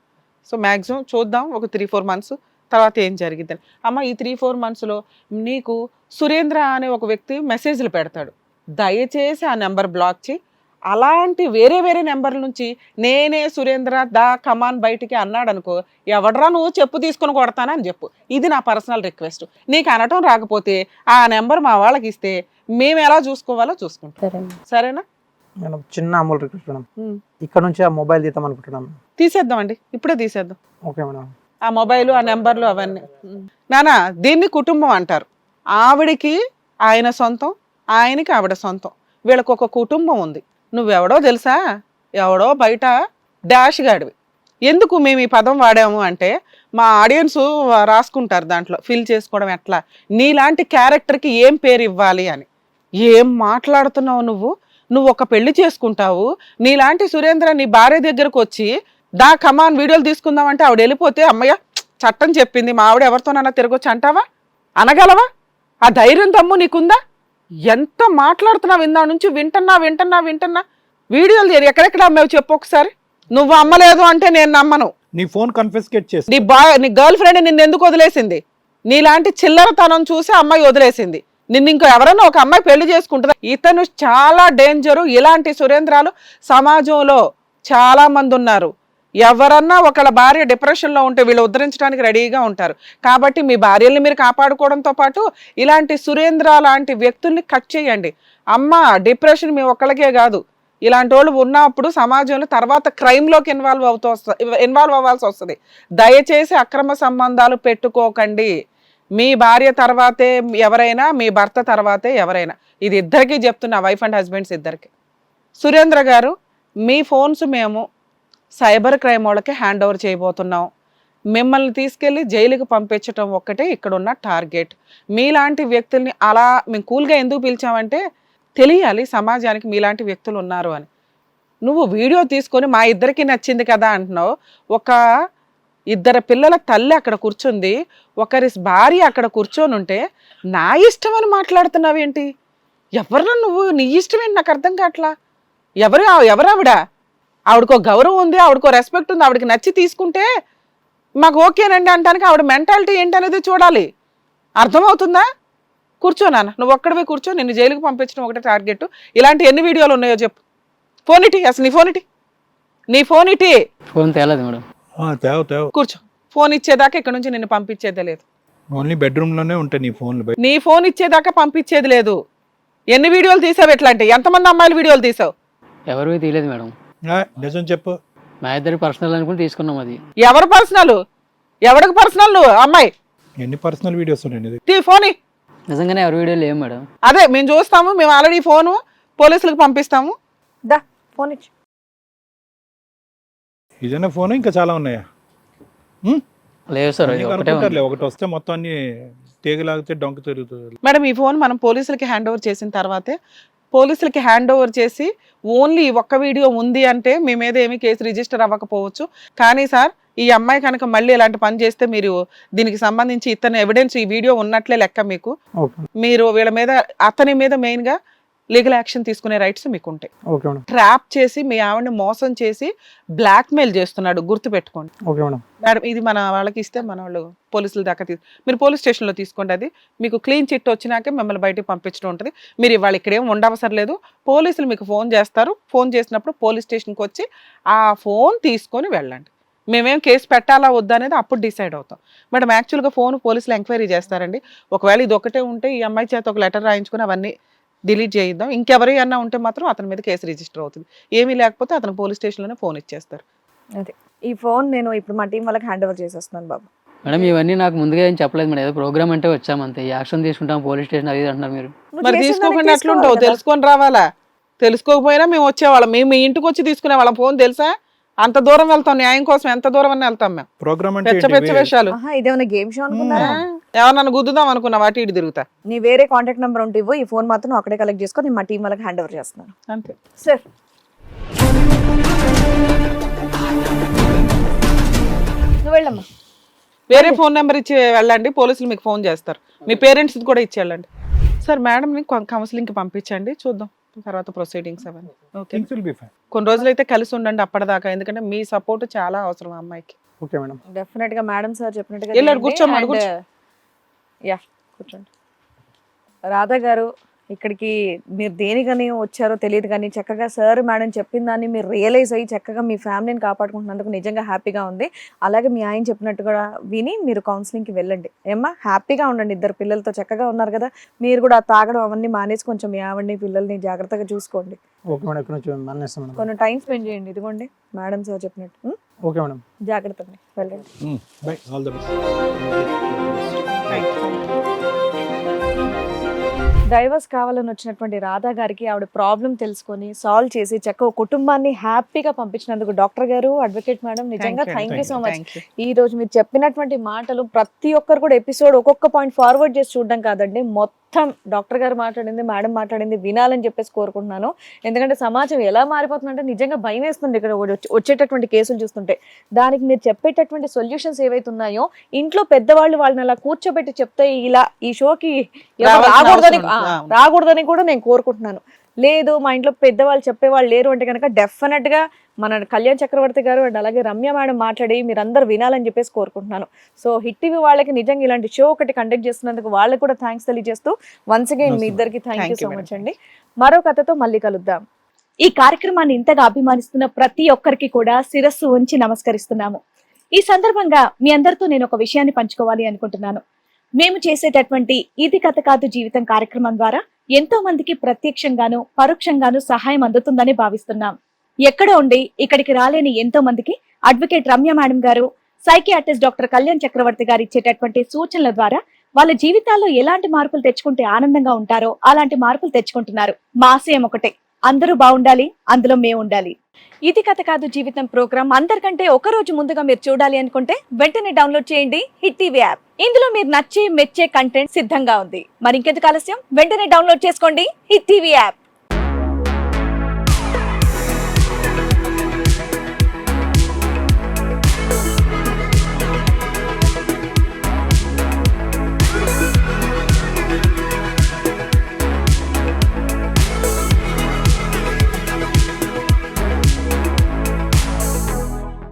సో మ్యాక్సిమం చూద్దాం ఒక 3-4 months తర్వాత ఏం జరిగిద్దని. అమ్మ ఈ 3-4 monthsలో నీకు సురేంద్ర అనే ఒక వ్యక్తి మెసేజ్లు పెడతాడు, దయచేసి ఆ నెంబర్ బ్లాక్ చేయి. అలాంటి వేరే నెంబర్ల నుంచి నేనే సురేంద్ర దా కమాన్ బయటికి అన్నాడు అనుకో, ఎవడరా నువ్వు చెప్పు తీసుకొని కొడతానని చెప్పు. ఇది నా పర్సనల్ రిక్వెస్ట్. నీకు అనటం రాకపోతే ఆ నెంబర్ మా వాళ్ళకి ఇస్తే మేము ఎలా చూసుకోవాలో చూసుకుంటాం. సరేనా మేడం? చిన్న అమూల్ రిక్వెస్ట్ మేడం, ఇక్కడ నుంచి ఆ మొబైల్ తీద్దాం అనుకుంటున్నాం. తీసేద్దామండి, ఇప్పుడే తీసేద్దాం. Okay madam. ఆ మొబైల్, ఆ నెంబర్లు అవన్నీ. నానా దీన్ని కుటుంబం అంటారు. ఆవిడికి ఆయన సొంతం, ఆయనకి ఆవిడ సొంతం, వీళ్ళకి ఒక కుటుంబం ఉంది. నువ్వెవడో తెలుసా, ఎవడో బయట డాష్ గాడివి. ఎందుకు మేము ఈ పదం వాడాము అంటే మా ఆడియన్స్ రాసుకుంటారు, దాంట్లో ఫిల్ చేసుకోవడం ఎట్లా, నీలాంటి క్యారెక్టర్కి ఏం పేరు ఇవ్వాలి అని. ఏం మాట్లాడుతున్నావు నువ్వు? నువ్వు ఒక పెళ్లి చేసుకుంటావు, నీలాంటి సురేంద్ర నీ భార్య దగ్గరకు వచ్చి దా కమాన్ వీడియోలు తీసుకుందామంటే ఆవిడ వెళ్ళిపోతే అమ్మయ్య చట్టం చెప్పింది మా ఆవిడ ఎవరితోనన్నా తిరగొచ్చు అంటావా? అనగలవా? ఆ ధైర్యం తమ్ము నీకుందా? ఎంత మాట్లాడుతున్నావు? ఇందా నుంచి వింటున్నా వీడియోలు ఎక్కడెక్కడ అమ్మావు చెప్పు ఒకసారి. నువ్వు అమ్మలేదు అంటే నేను నమ్మను. నీ ఫోన్ కన్ఫిస్కేట్ చేసి నీ గర్ల్ ఫ్రెండ్ నిన్ను ఎందుకు వదిలేసింది? నీలాంటి చిల్లరతనం చూసి అమ్మాయి వదిలేసింది నిన్ను. ఇంకో ఎవరన్నా ఒక అమ్మాయి పెళ్లి చేసుకుంటుందా? ఇతను చాలా డేంజరు. ఇలాంటి సురేంద్రాలు సమాజంలో చాలా మంది ఉన్నారు. ఎవరన్నా ఒకళ్ళ భార్య డిప్రెషన్లో ఉంటే వీళ్ళు ఉద్ధరించడానికి రెడీగా ఉంటారు. కాబట్టి మీ భార్యల్ని మీరు కాపాడుకోవడంతో పాటు ఇలాంటి సురేంద్ర లాంటి వ్యక్తుల్ని కట్ చేయండి. అమ్మ డిప్రెషన్ మీ ఒక్కళ్ళకే కాదు, ఇలాంటి వాళ్ళు ఉన్నప్పుడు సమాజంలో తర్వాత క్రైమ్లోకి ఇన్వాల్వ్ అవ్వాల్సి వస్తుంది. దయచేసి అక్రమ సంబంధాలు పెట్టుకోకండి. మీ భార్య తర్వాతే ఎవరైనా, మీ భర్త తర్వాతే ఎవరైనా. ఇది ఇద్దరికీ చెప్తున్నా, వైఫ్ అండ్ హస్బెండ్స్ ఇద్దరికి. సురేంద్ర గారు, మీ ఫోన్స్ మేము సైబర్ క్రైమ్ వాళ్ళకి హ్యాండ్ ఓవర్ చేయబోతున్నాం. మిమ్మల్ని తీసుకెళ్ళి జైలుకి పంపించడం ఒక్కటే ఇక్కడున్న టార్గెట్. మీలాంటి వ్యక్తుల్ని అలా మేము కూల్గా ఎందుకు పిలిచామంటే తెలియాలి సమాజానికి మీలాంటి వ్యక్తులు ఉన్నారు అని. నువ్వు వీడియో తీసుకొని మా ఇద్దరికి నచ్చింది కదా అంటున్నావు. ఒక ఇద్దరు పిల్లల తల్లి అక్కడ కూర్చుంది, ఒకరి భార్య అక్కడ కూర్చొని ఉంటే నా ఇష్టం అని మాట్లాడుతున్నావు ఏంటి? ఎవరు నువ్వు? నీ ఇష్టం ఏంటి? నాకు అర్థం కావట్లా. ఎవరు ఆవిడ? ఆవిడకో గౌరవం ఉంది, ఆవిడకో రెస్పెక్ట్ ఉంది. ఆవిడకి నచ్చి తీసుకుంటే మాకు ఓకేనండి అంటానికి ఆవిడ మెంటాలిటీ ఏంటనేది చూడాలి. అర్థమవుతుందా? కూర్చోనా, నువ్వు ఒక్కడివే కూర్చో. నిన్ను జైలుకి పంపించడం ఒకటే టార్గెట్. ఇలాంటి ఎన్ని వీడియోలు ఉన్నాయో చెప్పు. ఫోన్ ఇటీ, అసలు నీ ఫోన్ ఇటీ. ఫోన్ తేలేదు మేడం. కూర్చో. ఫోన్ ఇచ్చేదాకా ఇక్కడ నుంచి నిన్ను పంపించేదే లేదు. ఓన్లీ బెడ్రూమ్ లోనే ఉంటాయి నీ ఫోన్లు. నీ ఫోన్ ఇచ్చేదాకా పంపించేది లేదు. ఎన్ని వీడియోలు తీసావు? ఎట్లా అంటే ఎంతమంది అమ్మాయిల వీడియోలు తీసావు? ఎవరివి తీయలేదు మేడం. నిజం చెప్పు. మా ఇద్దరి పర్సనల్ అనుకుని తీసుకున్నాం. అది ఎవరు పర్సనల్? ఎవరికి పర్సనల్? నువ్వు అమ్మాయి ఎన్ని పర్సనల్ వీడియోస్ ఉన్నాయి? తీ ఫోన్. నిజంగానే ఎవరి వీడియో లేవు మేడం. అదే మేము చూస్తాము, మేము ఆల్రెడీ ఫోను పోలీసులకు పంపిస్తాము. దా ఫోన్ ఇచ్చి. ఇదేనా ఫోన్? ఇంకా చాలా ఉన్నాయా? లేవు సార్, ఒకటే ఉంది. ఒకటి వస్తే మొత్తం అన్ని తీగలాగితే డొంక తిరుగుతుంది. మేడం ఈ ఫోన్ మనం పోలీసులకి హ్యాండ్ ఓవర్ చేసిన తర్వాతే, పోలీసులకి హ్యాండ్ ఓవర్ చేసి ఓన్లీ ఒక్క వీడియో ఉంది అంటే మీ మీద ఏమీ కేసు రిజిస్టర్ అవ్వకపోవచ్చు. కానీ సార్, ఈ అమ్మాయి కనుక మళ్ళీ ఇలాంటి పని చేస్తే మీరు దీనికి సంబంధించి ఇతను ఎవిడెన్స్ ఈ వీడియో ఉన్నట్లే లెక్క మీకు. మీరు వీళ్ళ మీద, అతని మీద మెయిన్గా లీగల్ యాక్షన్ తీసుకునే రైట్స్ మీకు ఉంటాయి. ట్రాప్ చేసి మీ ఆవిడని మోసం చేసి బ్లాక్మెయిల్ చేస్తున్నాడు, గుర్తుపెట్టుకోండి మేడం. ఇది మన వాళ్ళకి ఇస్తే మన వాళ్ళు పోలీసుల దాకా మీరు పోలీస్ స్టేషన్లో తీసుకోండి. అది మీకు క్లీన్ చిట్ వచ్చినాకే మిమ్మల్ని బయటకు పంపించడం ఉంటుంది. మీరు ఇవాళ ఇక్కడేం ఉండవసరం లేదు. పోలీసులు మీకు ఫోన్ చేస్తారు. ఫోన్ చేసినప్పుడు పోలీస్ స్టేషన్కి వచ్చి ఆ ఫోన్ తీసుకొని వెళ్ళండి. మేమేం కేసు పెట్టాలా వద్దా అనేది అప్పుడు డిసైడ్ అవుతాం. మేడం యాక్చువల్గా ఫోన్ పోలీసులు ఎంక్వైరీ చేస్తారండి. ఒకవేళ ఇది ఒకటే ఉంటే ఈ అమ్మాయి చేత ఒక లెటర్ రాయించుకొని అవన్నీ డిలీట్ చేయిద్దాం. ఇంకెవరైనా ఉంటే మాత్రం అతని మీద కేసు రిజిస్టర్ అవుతుంది. ఏమీ లేకపోతే అతను పోలీస్ స్టేషన్లోనే ఫోన్ ఇచ్చేస్తారు. అదే ఈ ఫోన్ నేను ఇప్పుడు మా టీం వాళ్ళకి హ్యాండ్ ఓవర్ చేసేస్తున్నాను బాబు. మేడం ఇవన్నీ నాకు ముందుగా ఏం చెప్పలేదు మేడం. ఏదో ప్రోగ్రామ్ అంటే వచ్చాం అంతే. యాక్షన్ తీసుకుంటాం పోలీస్ స్టేషన్ అది అంటున్నారు మీరు. మరి తీసుకోకుండా ఎట్లుంటావు? తెలుసుకొని రావాలా? తెలుసుకోకపోయినా మేము వచ్చేవాళ్ళం. మేము మీ ఇంటికి వచ్చి తీసుకునే వాళ్ళం. ఫోన్ తెలుసా? అంత దూరం వెళ్తాం న్యాయం కోసం. ఎంత దూరం అన్నా వెళ్తాం మేము. ప్రోగ్రామ్ పెచ్చ విషయాలు. ఇదేమన్నా గేమ్ షో అనుకున్నారా? ఎవరన్నా గుద్దుదాం అనుకున్నా వాటి ఇటు తిరుగుతా. నీ వేరే కాంటాక్ట్ నెంబర్ ఉంటే ఇవ్వు. ఈ ఫోన్ మాత్రం అక్కడే కలెక్ట్ చేసుకొని నేను మా టీం వాళ్ళకి హ్యాండ్ ఓవర్ చేస్తున్నాను అంతే సార్. నువ్వు వెళ్ళమ్మా. వేరే ఫోన్ నెంబర్ ఇచ్చి వెళ్ళండి, పోలీసులు మీకు ఫోన్ చేస్తారు. మీ పేరెంట్స్ కూడా ఇచ్చి వెళ్ళండి. సార్ మేడంని కౌన్సిలింగ్కి పంపించండి, చూద్దాం తర్వాత ప్రొసీడింగ్స్ అవన్నీ. ఓకే, కొన్ని రోజులు అయితే కలిసి ఉండండి అప్పటిదాకా. ఎందుకంటే మీ సపోర్ట్ చాలా అవసరం ఆ అమ్మాయికి. Okay madam. డెఫినెట్ గా మేడం సార్ చెప్పినట్టుగా వెళ్ళాడు. కూర్చోమని కూర్చోండి. రాధా గారు, ఇక్కడికి మీరు దేనికని వచ్చారో తెలియదు కానీ చక్కగా సార్ మేడం చెప్పిన దాన్ని మీరు రియలైజ్ అయ్యి చక్కగా మీ ఫ్యామిలీని కాపాడుకుంటున్నందుకు నిజంగా హ్యాపీగా ఉంది. అలాగే మీ ఆయన చెప్పినట్టుగా విని మీరు కౌన్సిలింగ్కి వెళ్ళండి. ఏమ్మా, హ్యాపీగా ఉండండి. ఇద్దరు పిల్లలతో చక్కగా ఉన్నారు కదా. మీరు కూడా తాగడం అవన్నీ మానేసి కొంచెం మీ ఆవిడని పిల్లల్ని జాగ్రత్తగా చూసుకోండి. కొన్ని టైం స్పెండ్ చేయండి. ఇదిగోండి మేడం సార్ చెప్పినట్టు. ఓకే మేడం, జాగ్రత్త వెళ్ళండి. By, all the best. Divorce కావాలని వచ్చినటువంటి రాధా గారికి ఆవిడ ప్రాబ్లం తెలుసుకొని సాల్వ్ చేసి చక్కగా కుటుంబాన్ని హ్యాపీగా పంపించినందుకు డాక్టర్ గారు, అడ్వకేట్ మేడం, నిజంగా థ్యాంక్ యూ సో మచ్. ఈ రోజు మీరు చెప్పినటువంటి మాటలు ప్రతి ఒక్కరు కూడా ఎపిసోడ్ ఒక్కొక్క పాయింట్ ఫార్వర్డ్ చేసి చూడడం కాదండి, మొత్తం డాక్టర్ గారు మాట్లాడింది, మేడం మాట్లాడింది వినాలని చెప్పేసి కోరుకుంటున్నాను. ఎందుకంటే సమాజం ఎలా మారిపోతుందంటే నిజంగా భయం వేస్తుంది ఇక్కడ వచ్చేటటువంటి కేసులు చూస్తుంటే. దానికి మీరు చెప్పేటటువంటి సొల్యూషన్స్ ఏవైతే ఉన్నాయో ఇంట్లో పెద్దవాళ్ళు వాళ్ళని అలా కూర్చోబెట్టి చెప్తే ఇలా ఈ షోకి రాకూడదని కూడా నేను కోరుకుంటున్నాను. లేదు మా ఇంట్లో పెద్దవాళ్ళు చెప్పేవాళ్ళు లేరు అంటే కనుక డెఫినెట్ గా మన కళ్యాణ్ చక్రవర్తి గారు అండ్ అలాగే రమ్య మేడం మాట్లాడి మీరందరూ వినాలని చెప్పేసి కోరుకుంటున్నాను. సో హిట్ టీవీ వాళ్ళకి నిజంగా ఇలాంటి షో ఒకటి కండక్ట్ చేస్తున్నందుకు వాళ్ళకి కూడా థ్యాంక్స్ తెలియజేస్తూ వన్స్ అగైన్ మీ ఇద్దరికి థ్యాంక్ యూ సో మచ్ అండి. మరో కథతో మళ్ళీ కలుద్దాం. ఈ కార్యక్రమాన్ని ఇంతగా అభిమానిస్తున్న ప్రతి ఒక్కరికి కూడా శిరస్సు ఉంచి నమస్కరిస్తున్నాము. ఈ సందర్భంగా మీ అందరితో నేను ఒక విషయాన్ని పంచుకోవాలి అనుకుంటున్నాను. మేము చేసేటటువంటి ఇది కథ కాదు జీవితం కార్యక్రమం ద్వారా ఎంతో మందికి ప్రత్యక్షంగాను పరోక్షంగాను సహాయం అందుతుందని భావిస్తున్నాం. ఎక్కడ ఉండి ఇక్కడికి రాలేని ఎంతో మందికి అడ్వకేట్ రమ్య మేడం గారు, సైకియాట్రిస్ట్ డాక్టర్ కళ్యాణ్ చక్రవర్తి గారు ఇచ్చేటటువంటి సూచనల ద్వారా వాళ్ళ జీవితాల్లో ఎలాంటి మార్పులు తెచ్చుకుంటే ఆనందంగా ఉంటారో అలాంటి మార్పులు తెచ్చుకుంటున్నారు. మా ఆశయం ఒకటే, అందరూ బాగుండాలి, అందులో మేము ఉండాలి. ఇది కథ కాదు జీవితం ప్రోగ్రామ్ అందరికంటే ఒక రోజు ముందుగా మీరు చూడాలి అనుకుంటే వెంటనే డౌన్లోడ్ చేయండి హిట్ టీవీ యాప్. ఇందులో మీరు నచ్చే మెచ్చే కంటెంట్ సిద్ధంగా ఉంది. మరి ఇంకెందుకు ఆలస్యం, వెంటనే డౌన్లోడ్ చేసుకోండి హిట్ టీవీ యాప్.